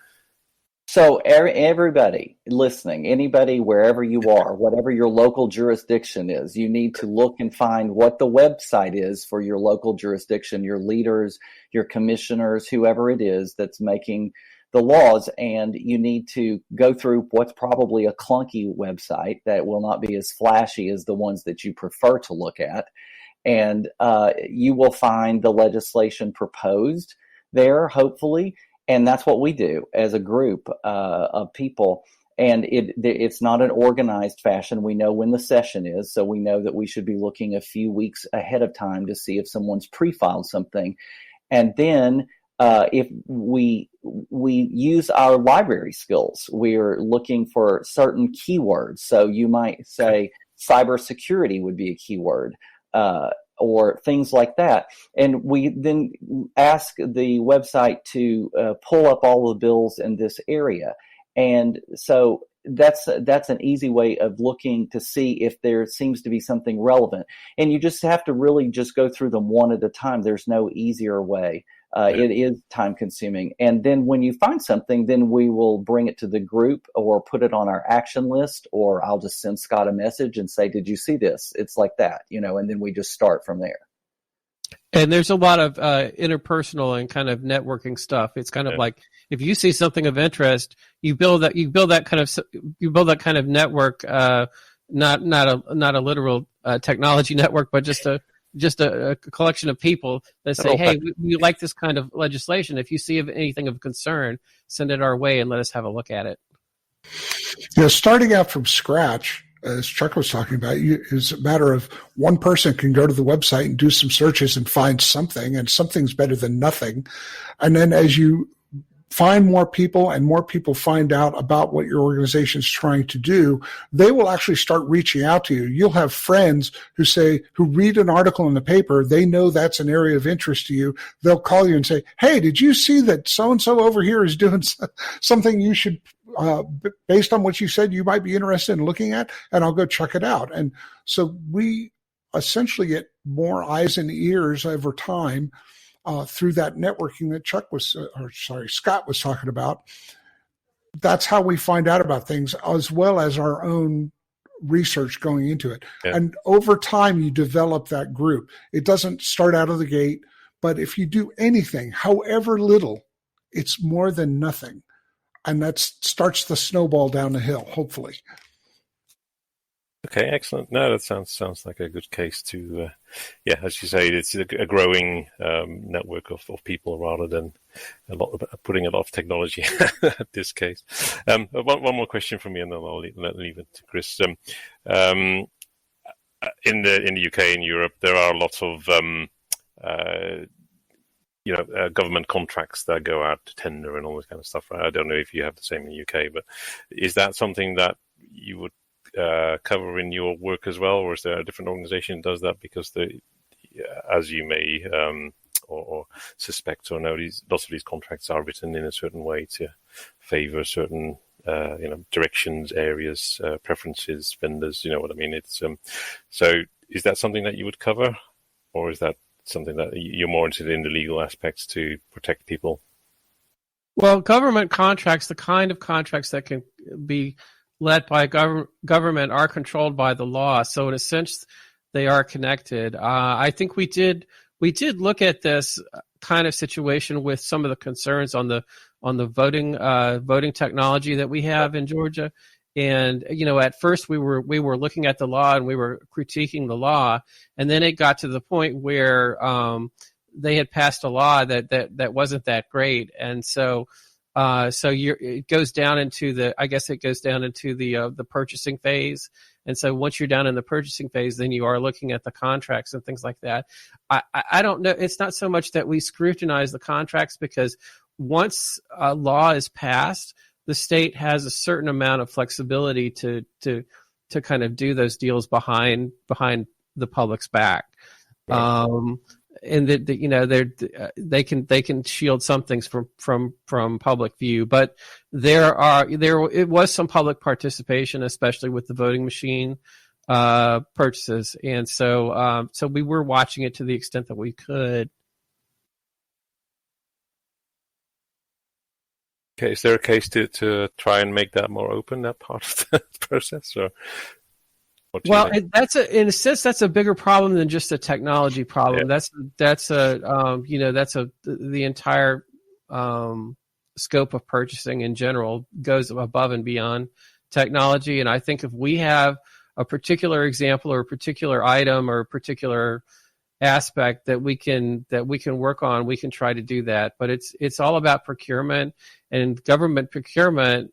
So everybody listening, anybody, wherever you are, whatever your local jurisdiction is, you need to look and find what the website is for your local jurisdiction, your leaders, your commissioners, whoever it is that's making the laws, and you need to go through what's probably a clunky website that will not be as flashy as the ones that you prefer to look at. And you will find the legislation proposed there, hopefully. And that's what we do as a group of people. And it's not an organized fashion. We know when the session is, so we know that we should be looking a few weeks ahead of time to see if someone's pre-filed something. And then if we use our library skills, we're looking for certain keywords. So you might say cybersecurity would be a keyword, or things like that. And we then ask the website to pull up all the bills in this area. And so that's an easy way of looking to see if there seems to be something relevant. And you just have to really just go through them one at a time. There's no easier way. It is time consuming. And then when you find something, then we will bring it to the group or put it on our action list, or I'll just send Scott a message and say, did you see this? It's like that, and then we just start from there. And there's a lot of interpersonal and kind of networking stuff. It's kind of like if you see something of interest, you build that kind of network, not a literal technology network, but just a collection of people that say, hey, we like this kind of legislation. If you see anything of concern, send it our way and let us have a look at it. Yeah, starting out from scratch, as Chuck was talking about, is a matter of one person can go to the website and do some searches and find something, and something's better than nothing. And then as you find more people and more people find out about what your organization is trying to do, they will actually start reaching out to you. You'll have friends who read an article in the paper. They know that's an area of interest to you. They'll call you and say, hey, did you see that so-and-so over here is doing something you should, based on what you said, you might be interested in looking at, and I'll go check it out. And so we essentially get more eyes and ears over time through that networking that Scott was talking about. That's how we find out about things, as well as our own research going into it. Yeah. And over time, you develop that group. It doesn't start out of the gate, but if you do anything, however little, it's more than nothing. And that starts the snowball down the hill, hopefully. Okay, excellent. No, that sounds like a good case to, as you say, it's a growing network of people rather than putting a lot of technology at this case. One more question from me, and then I'll leave it to Chris. In the UK and Europe, there are lots of government contracts that go out to tender and all this kind of stuff. Right? I don't know if you have the same in the UK, but is that something that you would cover in your work as well, or is there a different organization that does that? Because as you may or suspect or know, lots of these contracts are written in a certain way to favor certain directions, areas, preferences, vendors. You know what I mean? It's so is that something that you would cover, or is that something that you're more interested in the legal aspects to protect people? Well, government contracts, the kind of contracts that can be led by government, are controlled by the law. So in a sense, they are connected. I think we did look at this kind of situation with some of the concerns on the voting technology that we have in Georgia. And at first we were looking at the law and we were critiquing the law, and then it got to the point where they had passed a law that wasn't that great, and so it goes down into the purchasing phase. And so once you're down in the purchasing phase, then you are looking at the contracts and things like that. I don't know. It's not so much that we scrutinize the contracts, because once a law is passed, the state has a certain amount of flexibility to kind of do those deals behind the public's back. Right. And they can shield some things from public view, but it was some public participation, especially with the voting machine purchases, and so we were watching it to the extent that we could. Okay, is there a case to try and make that more open, that part of the process, or? Well, in a sense, that's a bigger problem than just a technology problem. Yeah. That's the entire scope of purchasing in general goes above and beyond technology. And I think if we have a particular example or a particular item or a particular aspect that we can work on, we can try to do that. But it's all about procurement and government procurement.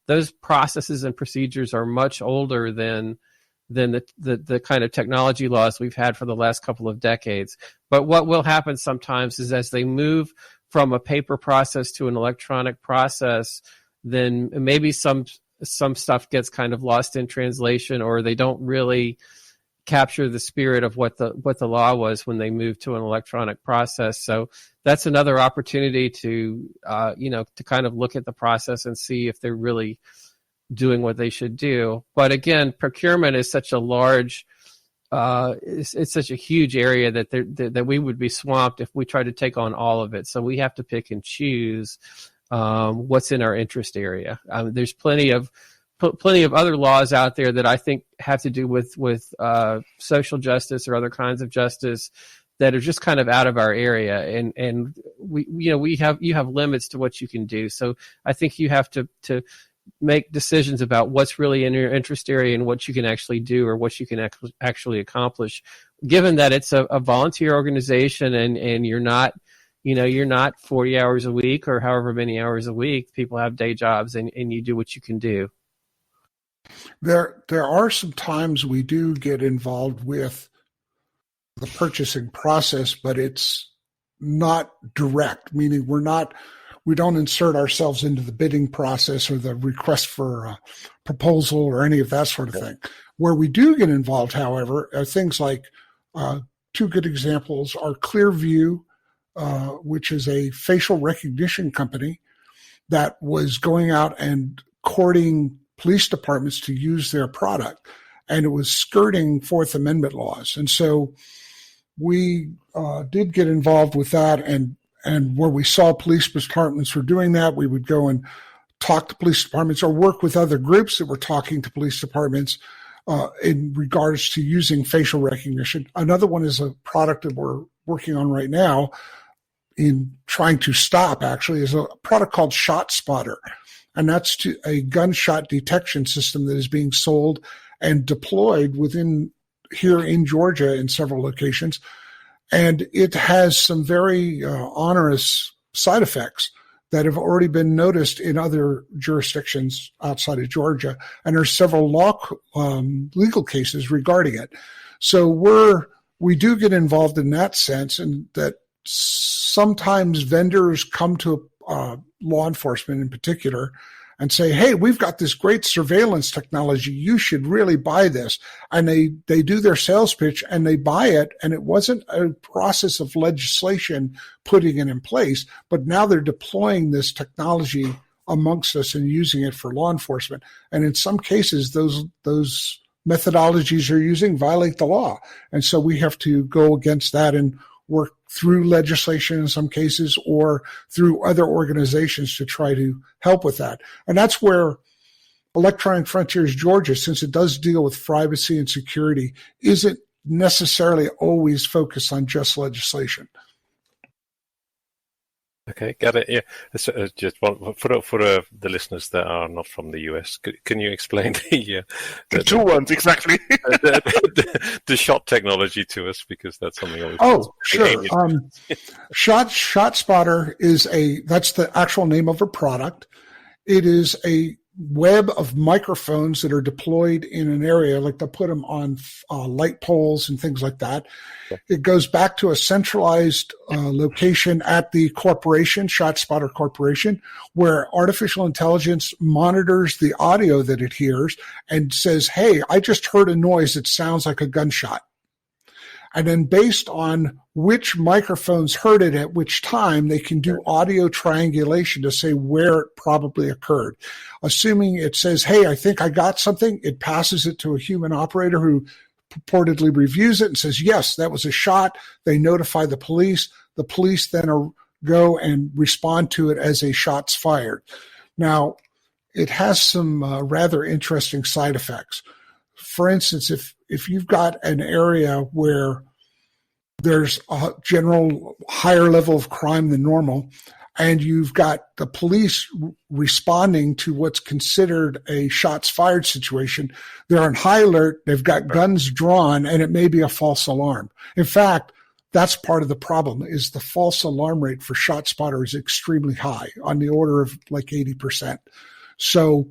Those processes and procedures are much older than the kind of technology laws we've had for the last couple of decades. But what will happen sometimes is, as they move from a paper process to an electronic process, then maybe some stuff gets kind of lost in translation, or they don't really capture the spirit of what the law was when they moved to an electronic process. So that's another opportunity to kind of look at the process and see if they're really doing what they should do. But again, procurement is such a large, it's such a huge area that we would be swamped if we tried to take on all of it. So we have to pick and choose what's in our interest area. There's plenty of other laws out there that I think have to do with social justice or other kinds of justice that are just kind of out of our area, and you have limits to what you can do. So I think you have to make decisions about what's really in your interest area and what you can actually do or what you can actually accomplish, given that it's a volunteer organization and you're not 40 hours a week or however many hours a week. People have day jobs, and you do what you can do. There are some times we do get involved with the purchasing process, but it's not direct, meaning we're not We don't insert ourselves into the bidding process or the request for a proposal or any of that sort of thing. Where we do get involved, however, are things like two good examples are Clearview, which is a facial recognition company that was going out and courting police departments to use their product, and it was skirting Fourth Amendment laws. And so we did get involved with that, and where we saw police departments were doing that, we would go and talk to police departments or work with other groups that were talking to police departments in regards to using facial recognition. Another one is a product that we're working on right now in trying to stop, actually, is a product called ShotSpotter. And that's a gunshot detection system that is being sold and deployed within here in Georgia in several locations. And it has some very onerous side effects that have already been noticed in other jurisdictions outside of Georgia. And there's several legal cases regarding it. So we do get involved in that sense, and that sometimes vendors come to law enforcement in particular and say, hey, we've got this great surveillance technology. You should really buy this. And they do their sales pitch and they buy it. And it wasn't a process of legislation putting it in place, but now they're deploying this technology amongst us and using it for law enforcement. And in some cases, those methodologies you're using violate the law. And so we have to go against that and work through legislation in some cases or through other organizations to try to help with that. And that's where Electronic Frontiers Georgia, since it does deal with privacy and security, isn't necessarily always focused on just legislation. Okay, got it. Yeah, so, just one for the listeners that are not from the US. Can you explain the two ones exactly? the shot technology to us, because that's something I was. Oh, sure. ShotSpotter is that's the actual name of a product. It is a web of microphones that are deployed in an area, like they'll put them on light poles and things like that. It goes back to a centralized location at the corporation, ShotSpotter Corporation, where artificial intelligence monitors the audio that it hears and says, hey, I just heard a noise that sounds like a gunshot. And then based on which microphones heard it at which time, they can do audio triangulation to say where it probably occurred. Assuming it says, hey, I think I got something, it passes it to a human operator who purportedly reviews it and says, yes, that was a shot. They notify the police. The police then go and respond to it as a shots fired. Now, it has some rather interesting side effects. For instance, if you've got an area where there's a general higher level of crime than normal, and you've got the police responding to what's considered a shots fired situation, they're on high alert, they've got guns drawn, and it may be a false alarm. In fact, that's part of the problem, is the false alarm rate for ShotSpotter is extremely high, on the order of like 80%. So,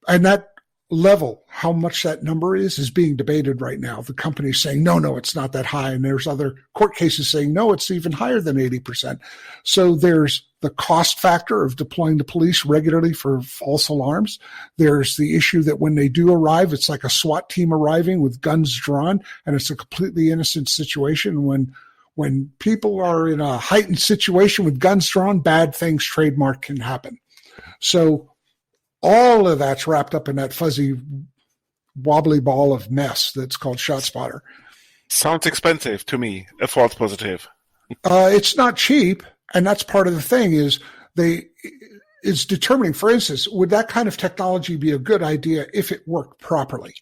and that level, how much that number is being debated right now. The company's saying, no, it's not that high. And there's other court cases saying, no, it's even higher than 80%. So there's the cost factor of deploying the police regularly for false alarms. There's the issue that when they do arrive, it's like a SWAT team arriving with guns drawn, and it's a completely innocent situation. When people are in a heightened situation with guns drawn, bad things, trademark, can happen. So all of that's wrapped up in that fuzzy, wobbly ball of mess that's called ShotSpotter. Sounds expensive to me, a false positive. It's not cheap, and that's part of the thing is it's determining, for instance, would that kind of technology be a good idea if it worked properly?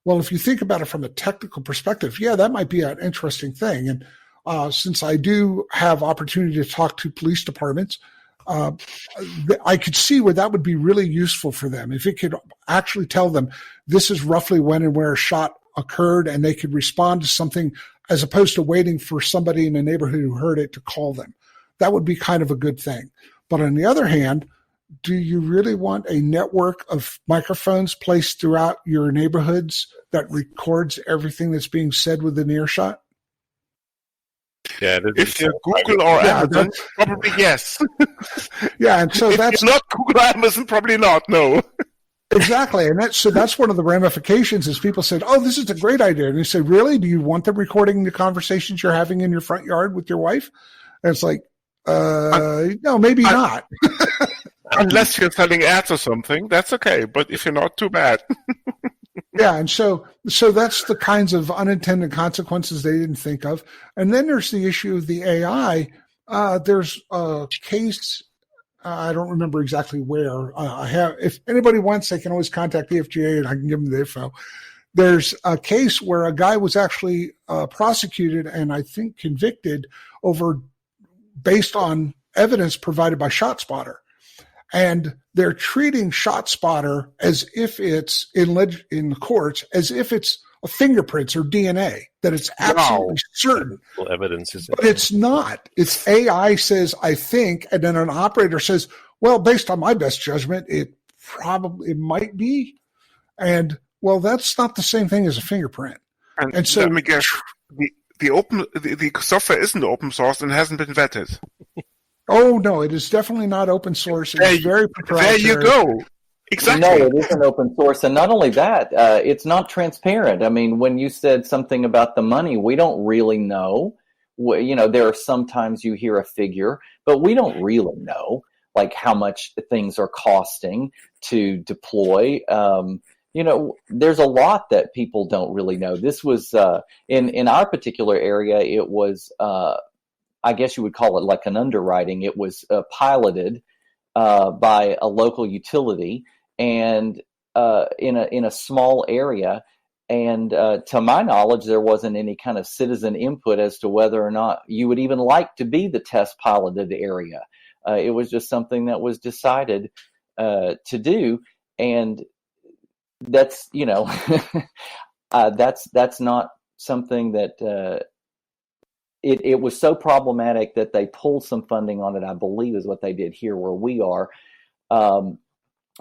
Well, if you think about it from a technical perspective, yeah, that might be an interesting thing. And since I do have opportunity to talk to police departments, I could see where that would be really useful for them. If it could actually tell them this is roughly when and where a shot occurred, and they could respond to something as opposed to waiting for somebody in the neighborhood who heard it to call them. That would be kind of a good thing. But on the other hand, do you really want a network of microphones placed throughout your neighborhoods that records everything that's being said within earshot? Yeah, If you're Google or Amazon, probably yes. Yeah, and so if you're not Google or Amazon, probably not. No. Exactly, and that's one of the ramifications. Is people said, "Oh, this is a great idea," and you say, "Really? Do you want them recording the conversations you're having in your front yard with your wife?" And it's like, no, maybe not. Unless you're selling ads or something, that's okay. But if you're not, too bad. Yeah, and so that's the kinds of unintended consequences they didn't think of. And then there's the issue of the AI. There's a case. I don't remember exactly where. I have. If anybody wants, they can always contact the FGA, and I can give them the info. There's a case where a guy was actually prosecuted and I think convicted based on evidence provided by ShotSpotter, and they're treating ShotSpotter as if it's in the courts as if it's fingerprints or DNA, that it's absolutely certain. Evidence is, but it's not. It's AI says, I think, and then an operator says, well, based on my best judgment, it might be. And well, that's not the same thing as a fingerprint. And so let me guess, the software isn't open source and hasn't been vetted. Oh no, it is definitely not open source. It's very proprietary. There you go. Exactly. No, it isn't open source. And not only that, it's not transparent. I mean, when you said something about the money, we don't really know. There are sometimes you hear a figure, but we don't really know, like how much things are costing to deploy. There's a lot that people don't really know. This was, in our particular area, it was, I guess you would call it like an underwriting. It was piloted by a local utility, and in a small area, and to my knowledge, there wasn't any kind of citizen input as to whether or not you would even like to be the test piloted area. It was just something that was decided to do, and that's that's not something that. It was so problematic that they pulled some funding on it, I believe is what they did here where we are,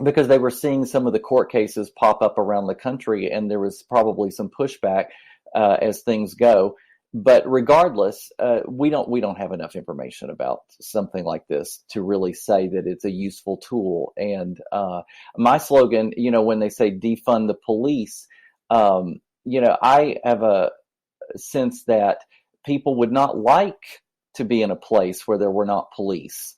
because they were seeing some of the court cases pop up around the country, and there was probably some pushback as things go. But regardless, we don't have enough information about something like this to really say that it's a useful tool. And my slogan, when they say defund the police, I have a sense that people would not like to be in a place where there were not police,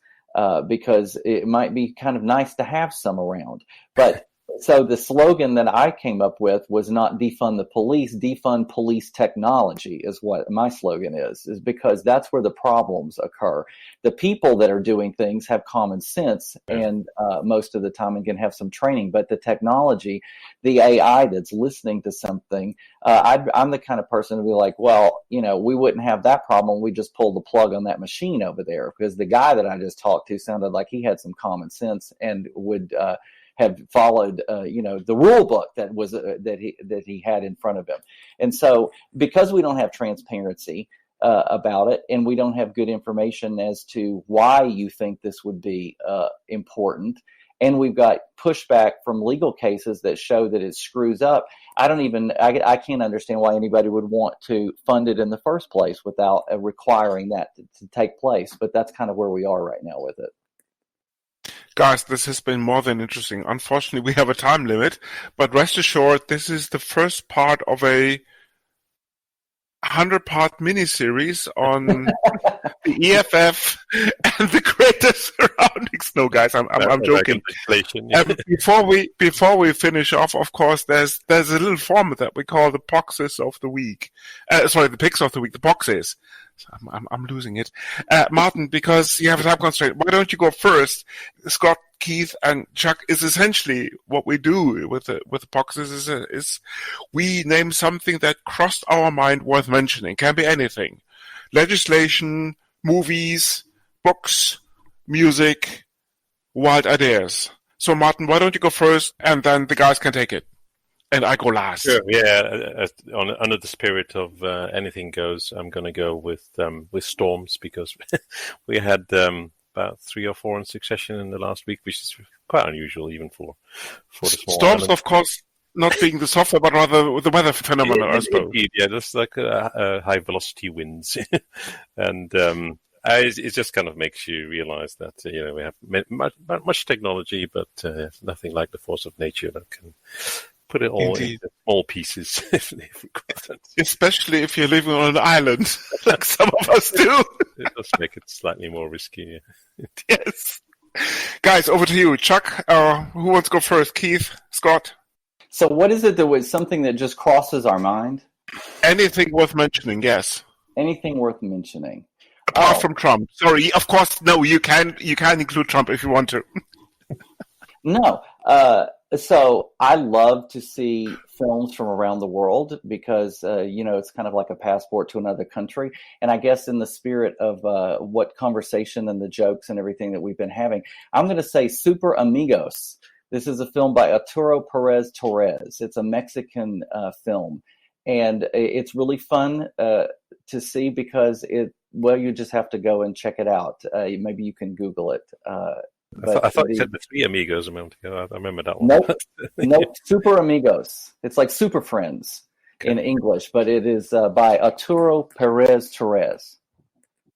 because it might be kind of nice to have some around. But so the slogan that I came up with was not defund the police, defund police technology is what my slogan is because that's where the problems occur. The people that are doing things have common sense and most of the time and can have some training, but the technology, the AI that's listening to something, I'm the kind of person to be like, well, we wouldn't have that problem. We just pulled the plug on that machine over there, because the guy that I just talked to sounded like he had some common sense and would, have followed, the rule book that was that he had in front of him. And so, because we don't have transparency about it, and we don't have good information as to why you think this would be important, and we've got pushback from legal cases that show that it screws up, I can't understand why anybody would want to fund it in the first place without requiring that to take place. But that's kind of where we are right now with it. Guys, this has been more than interesting. Unfortunately, we have a time limit, but rest assured, this is the first part of a 100-part miniseries on the EFF and the greater surroundings. No, guys, I'm joking. Before we finish off, of course, there's a little format that we call the Poxes of the week. The picks of the week. The Poxes. I'm losing it. Martin, because you have a time constraint, why don't you go first? Scott, Keith, and Chuck, is essentially what we do with the Poxes is we name something that crossed our mind worth mentioning. Can be anything. Legislation, movies, books, music, wild ideas. So Martin, why don't you go first, and then the guys can take it. And I go last. Sure, yeah. Under the spirit of anything goes, I'm going to go with storms, because we had about 3 or 4 in succession in the last week, which is quite unusual even for the small storms. island. Of course, not being the software, but rather the weather phenomenon, I suppose. Indeed, yeah, just like high velocity winds, and it just kind of makes you realize that we have much technology, but nothing like the force of nature that can put it all into small pieces. Especially if you're living on an island, like some of us do. It does make it slightly more risky. Yeah. Yes. Guys, over to you. Chuck, who wants to go first? Keith? Scott? So what is it that was something that just crosses our mind? Anything worth mentioning, yes. Anything worth mentioning. Apart from Trump. Sorry, of course, no, you can include Trump if you want to. No. So I love to see films from around the world because, it's kind of like a passport to another country. And I guess in the spirit of what conversation and the jokes and everything that we've been having, I'm going to say Super Amigos. This is a film by Arturo Perez Torres. It's a Mexican film. And it's really fun to see because you just have to go and check it out. Maybe you can Google it. I thought you said the Three Amigos a moment ago. I remember that one. Nope. Super Amigos. It's like Super Friends in English, but it is by Arturo Perez Torres.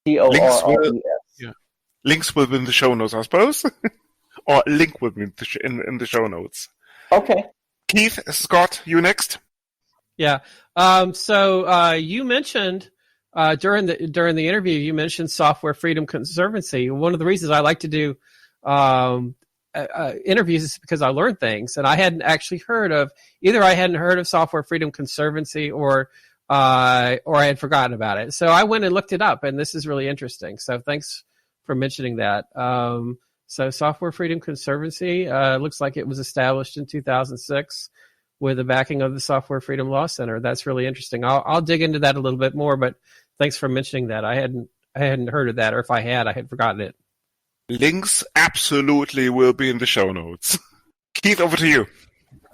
Torres. Yeah. Links will be in the show notes, I suppose. Or link will be in the show notes. Okay. Keith, Scott, you next. Yeah. So you mentioned during the interview, you mentioned Software Freedom Conservancy. One of the reasons I like to do interviews is because I learn things, and I hadn't actually heard of Software Freedom Conservancy or I had forgotten about it. So I went and looked it up, and this is really interesting. So thanks for mentioning that. So Software Freedom Conservancy looks like it was established in 2006 with the backing of the Software Freedom Law Center. That's really interesting. I'll dig into that a little bit more, but thanks for mentioning that. I hadn't heard of that, or if I had forgotten it. Links absolutely will be in the show notes. Keith, over to you.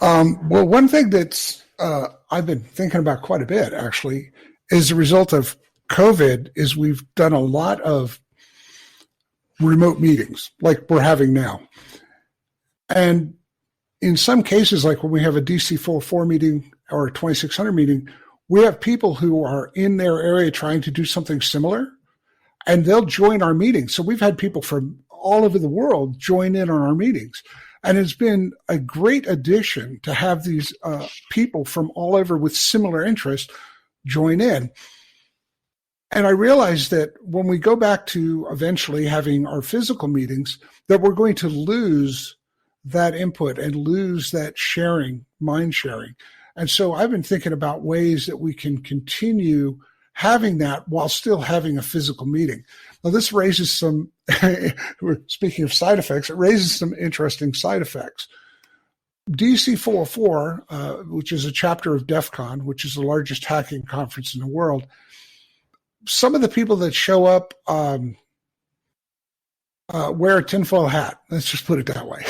Well, one thing that's I've been thinking about quite a bit, actually, is the result of COVID is we've done a lot of remote meetings like we're having now. And in some cases, like when we have a DC 404 meeting or a 2600 meeting, we have people who are in their area trying to do something similar, and they'll join our meetings. So we've had people from all over the world join in on our meetings. And it's been a great addition to have these people from all over with similar interests join in. And I realized that when we go back to eventually having our physical meetings, that we're going to lose that input and lose that sharing, mind sharing. And so I've been thinking about ways that we can continue having that while still having a physical meeting. Now, this raises some, speaking of side effects, it raises some interesting side effects. DC 404, which is a chapter of DEF CON, which is the largest hacking conference in the world, some of the people that show up wear a tinfoil hat. Let's just put it that way.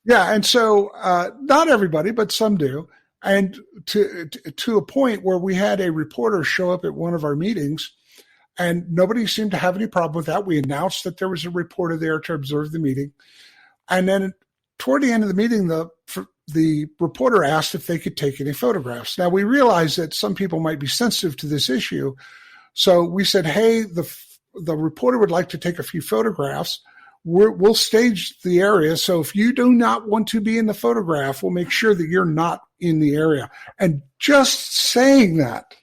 and so not everybody, but some do. And to a point where we had a reporter show up at one of our meetings, and nobody seemed to have any problem with that. We announced that there was a reporter there to observe the meeting. And then toward the end of the meeting, the reporter asked if they could take any photographs. Now, we realized that some people might be sensitive to this issue. So we said, hey, the reporter would like to take a few photographs. We'll stage the area. So if you do not want to be in the photograph, we'll make sure that you're not in the area. And just saying that,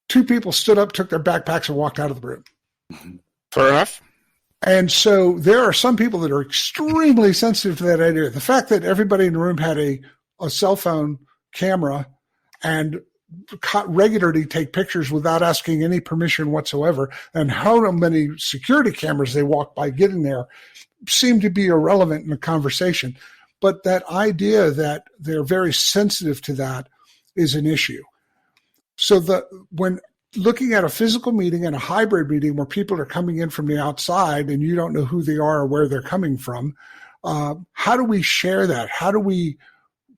two people stood up, took their backpacks, and walked out of the room. Fair enough. And so there are some people that are extremely sensitive to that idea. The fact that everybody in the room had a cell phone camera and regularly take pictures without asking any permission whatsoever, and how many security cameras they walked by getting there seemed to be irrelevant in the conversation. But that idea that they're very sensitive to that is an issue. So when looking at a physical meeting and a hybrid meeting where people are coming in from the outside and you don't know who they are or where they're coming from, how do we share that? How do we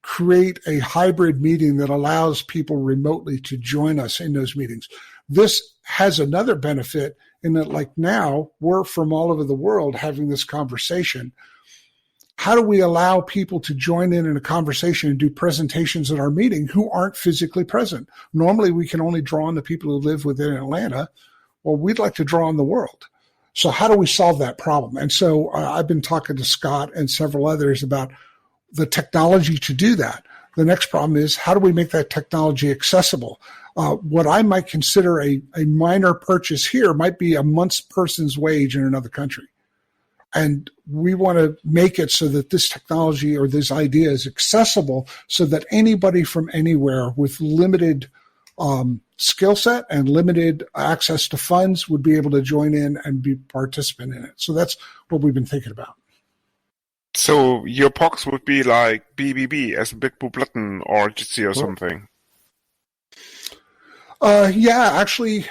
create a hybrid meeting that allows people remotely to join us in those meetings? This has another benefit in that, like now, we're from all over the world having this conversation. how do we allow people to join in a conversation and do presentations at our meeting who aren't physically present? Normally, we can only draw on the people who live within Atlanta. Well, we'd like to draw on the world. So how do we solve that problem? And so I've been talking to Scott and several others about the technology to do that. The next problem is, how do we make that technology accessible? What I might consider a minor purchase here might be a month's person's wage in another country. And we want to make it so that this technology or this idea is accessible so that anybody from anywhere with limited skill set and limited access to funds would be able to join in and be participant in it. So that's what we've been thinking about. So your POCs would be like BBB as Big Blue Button or Jitsi or something? Actually,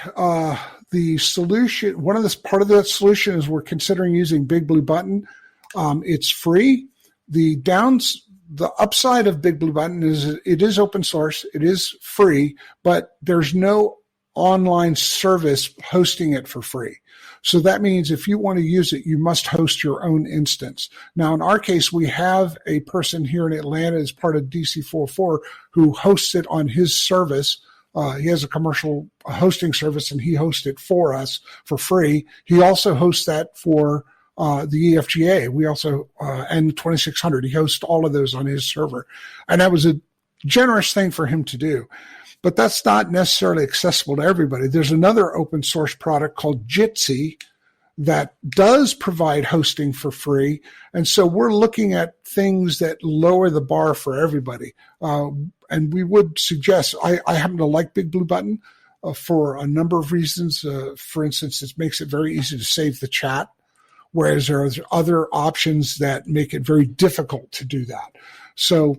the solution, part of the solution is we're considering using Big Blue Button. It's free. The upside of Big Blue Button is it is open source, it is free, but there's no online service hosting it for free. So that means if you want to use it, you must host your own instance. Now, in our case, we have a person here in Atlanta as part of DC44 who hosts it on his service. He has a commercial hosting service, and he hosts it for us for free. He also hosts that for the EFGA. We also, and 2600, he hosts all of those on his server. And that was a generous thing for him to do. But that's not necessarily accessible to everybody. There's another open source product called Jitsi that does provide hosting for free. And so we're looking at things that lower the bar for everybody. And we would suggest, I happen to like Big Blue Button for a number of reasons. For instance, it makes it very easy to save the chat, whereas there are other options that make it very difficult to do that. So,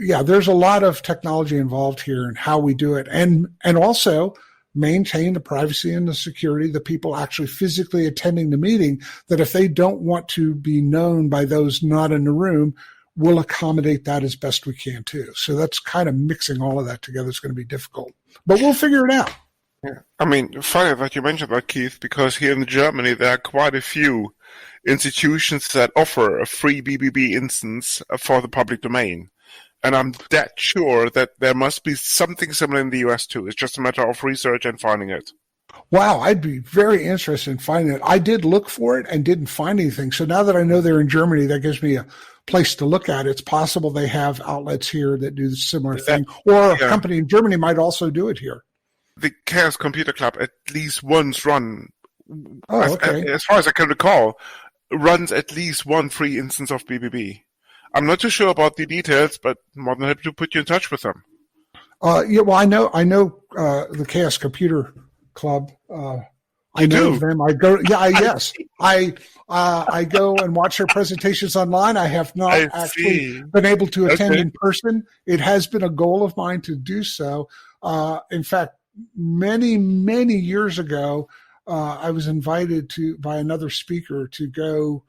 yeah, there's a lot of technology involved here in how we do it, and also maintain the privacy and the security, the people actually physically attending the meeting, that if they don't want to be known by those not in the room, we'll accommodate that as best we can too. So that's kind of mixing all of that together is going to be difficult, but we'll figure it out. Yeah. I mean, funny that you mentioned that, Keith, because here in Germany, there are quite a few institutions that offer a free BBB instance for the public domain. And I'm dead sure that there must be something similar in the US too. It's just a matter of research and finding it. Wow, I'd be very interested in finding it. I did look for it and didn't find anything. So now that I know they're in Germany, that gives me a place to look at. It's possible they have outlets here that do the similar thing. Or a company in Germany might also do it here. The Chaos Computer Club at least once run, okay. as far as I can recall, runs at least one free instance of BBB. I'm not too sure about the details, but more than happy to put you in touch with them. Well, I know the Chaos Computer Club. I know them. I go. Yeah, yes. I go and watch their presentations online. I have not actually been able to attend in person. It has been a goal of mine to do so. In fact, many years ago, I was invited by another speaker to go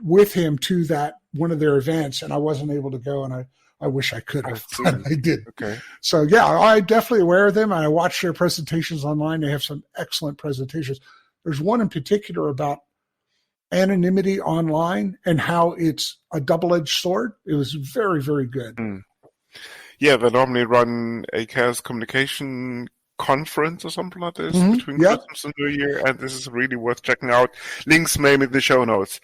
with him to one of their events, and I wasn't able to go, and I wish I could have, but I did. Okay. So yeah, I'm definitely aware of them, and I watch their presentations online. They have some excellent presentations. There's one in particular about anonymity online and how it's a double-edged sword. It was very, very good. Mm. Yeah, they normally run a chaos communication conference or something like this between Christmas and New Year, and this is really worth checking out. Links maybe in the show notes.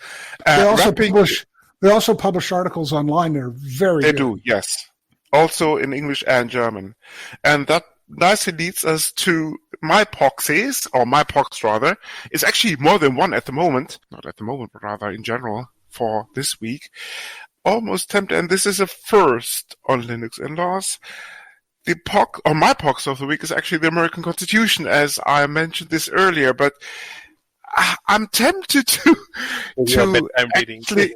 They also publish articles online. They're very good. They do, yes. Also in English and German. And that nicely leads us to my POCs rather, is actually more than one at the moment. Not at the moment, but rather in general for this week. Almost tempted, and this is a first on Linux Inlaws. The POC, or my POCs of the week, is actually the American Constitution, as I mentioned this earlier, but I'm tempted to actually...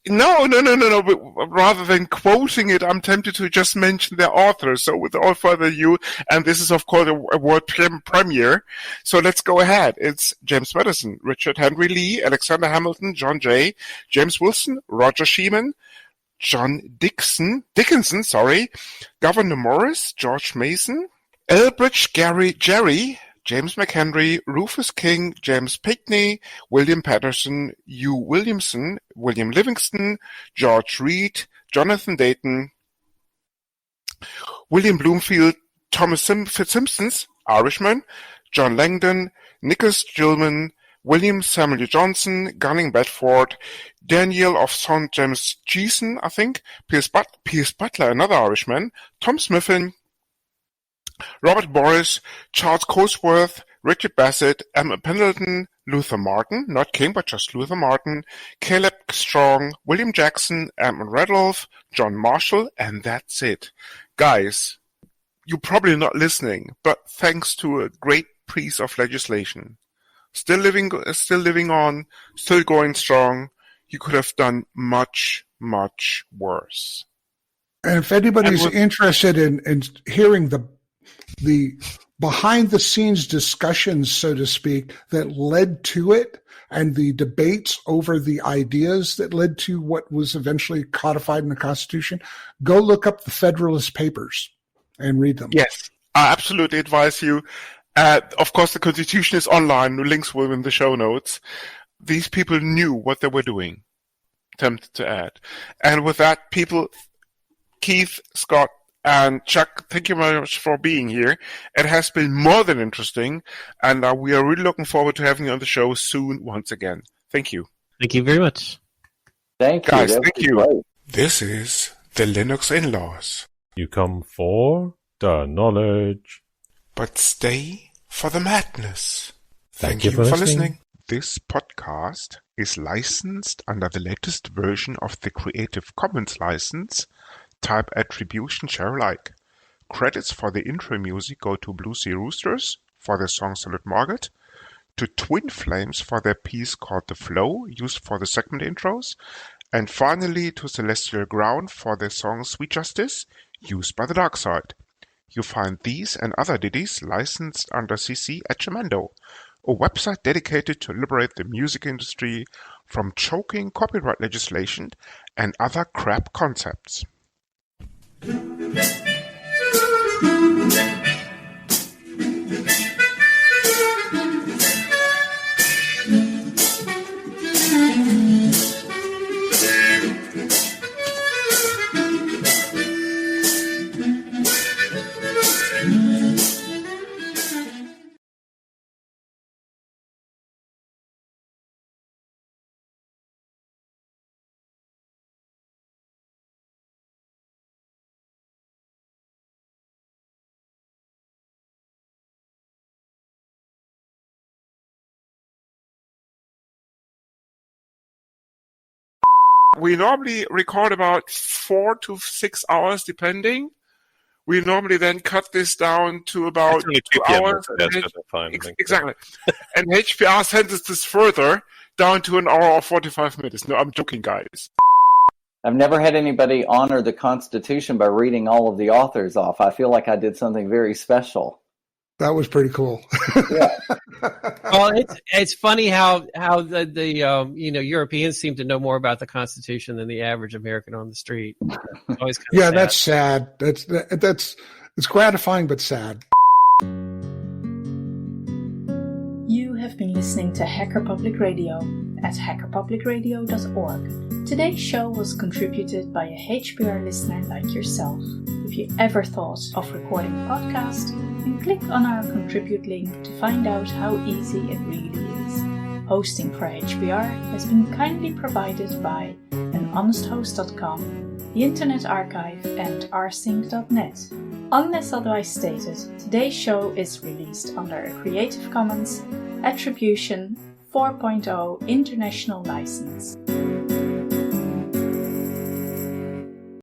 No. But rather than quoting it, I'm tempted to just mention their authors. So without further ado, and this is of course a world premiere, so let's go ahead. It's James Madison, Richard Henry Lee, Alexander Hamilton, John Jay, James Wilson, Roger Sheeman, John Dickinson, Governor Morris, George Mason, Elbridge Jerry, James McHenry, Rufus King, James Pinkney, William Patterson, Hugh Williamson, William Livingston, George Reed, Jonathan Dayton, William Bloomfield, Thomas Fitzsimmons, Irishman, John Langdon, Nicholas Gilman, William Samuel Johnson, Gunning Bedford, Daniel of St. James Jeeson, I think, Piers Butler, another Irishman, Tom Smithin, Robert Morris, Charles Cosworth, Richard Bassett, Emma Pendleton, Luther Martin, not King, but just Luther Martin, Caleb Strong, William Jackson, Edmund Radolph, John Marshall, and that's it. Guys, you're probably not listening, but thanks to a great piece of legislation, still living on, still going strong, you could have done much, much worse. And if anybody's interested in hearing the behind-the-scenes discussions, so to speak, that led to it, and the debates over the ideas that led to what was eventually codified in the Constitution, go look up the Federalist Papers and read them. Yes, I absolutely advise you. Of course, the Constitution is online. The links will be in the show notes. These people knew what they were doing. Tempted to add. And with that, people, Keith, Scott, and Chuck, thank you very much for being here. It has been more than interesting, and we are really looking forward to having you on the show soon once again. Thank you. Thank you very much. Thank you. Guys, thank you. Great. This is the Linux Inlaws. You come for the knowledge. But stay for the madness. Thank you for listening. This podcast is licensed under the latest version of the Creative Commons license, type Attribution Share Alike. Credits for the intro music go to Blue Sea Roosters for their song Solid Market, to Twin Flames for their piece called The Flow, used for the segment intros, and finally to Celestial Ground for their song Sweet Justice, used by the Dark Side. You find these and other ditties licensed under CC at Jamendo, a website dedicated to liberate the music industry from choking copyright legislation and other crap concepts. We normally record about 4 to 6 hours, depending. We normally then cut this down to about 2 hours. Exactly. And HPR sends this further down to an hour or 45 minutes. No, I'm joking, guys. I've never had anybody honor the Constitution by reading all of the authors off. I feel like I did something very special. That was pretty cool. Yeah. Well, it's funny how the Europeans seem to know more about the Constitution than the average American on the street. It's always kind of sad. That's sad. That's it's gratifying but sad. You have been listening to Hacker Public Radio at hackerpublicradio.org. Today's show was contributed by a HPR listener like yourself. If you ever thought of recording a podcast, then click on our contribute link to find out how easy it really is. Hosting for HPR has been kindly provided by anhonesthost.com, the Internet Archive, and rsync.net. Unless otherwise stated, today's show is released under a Creative Commons Attribution 4.0 International License.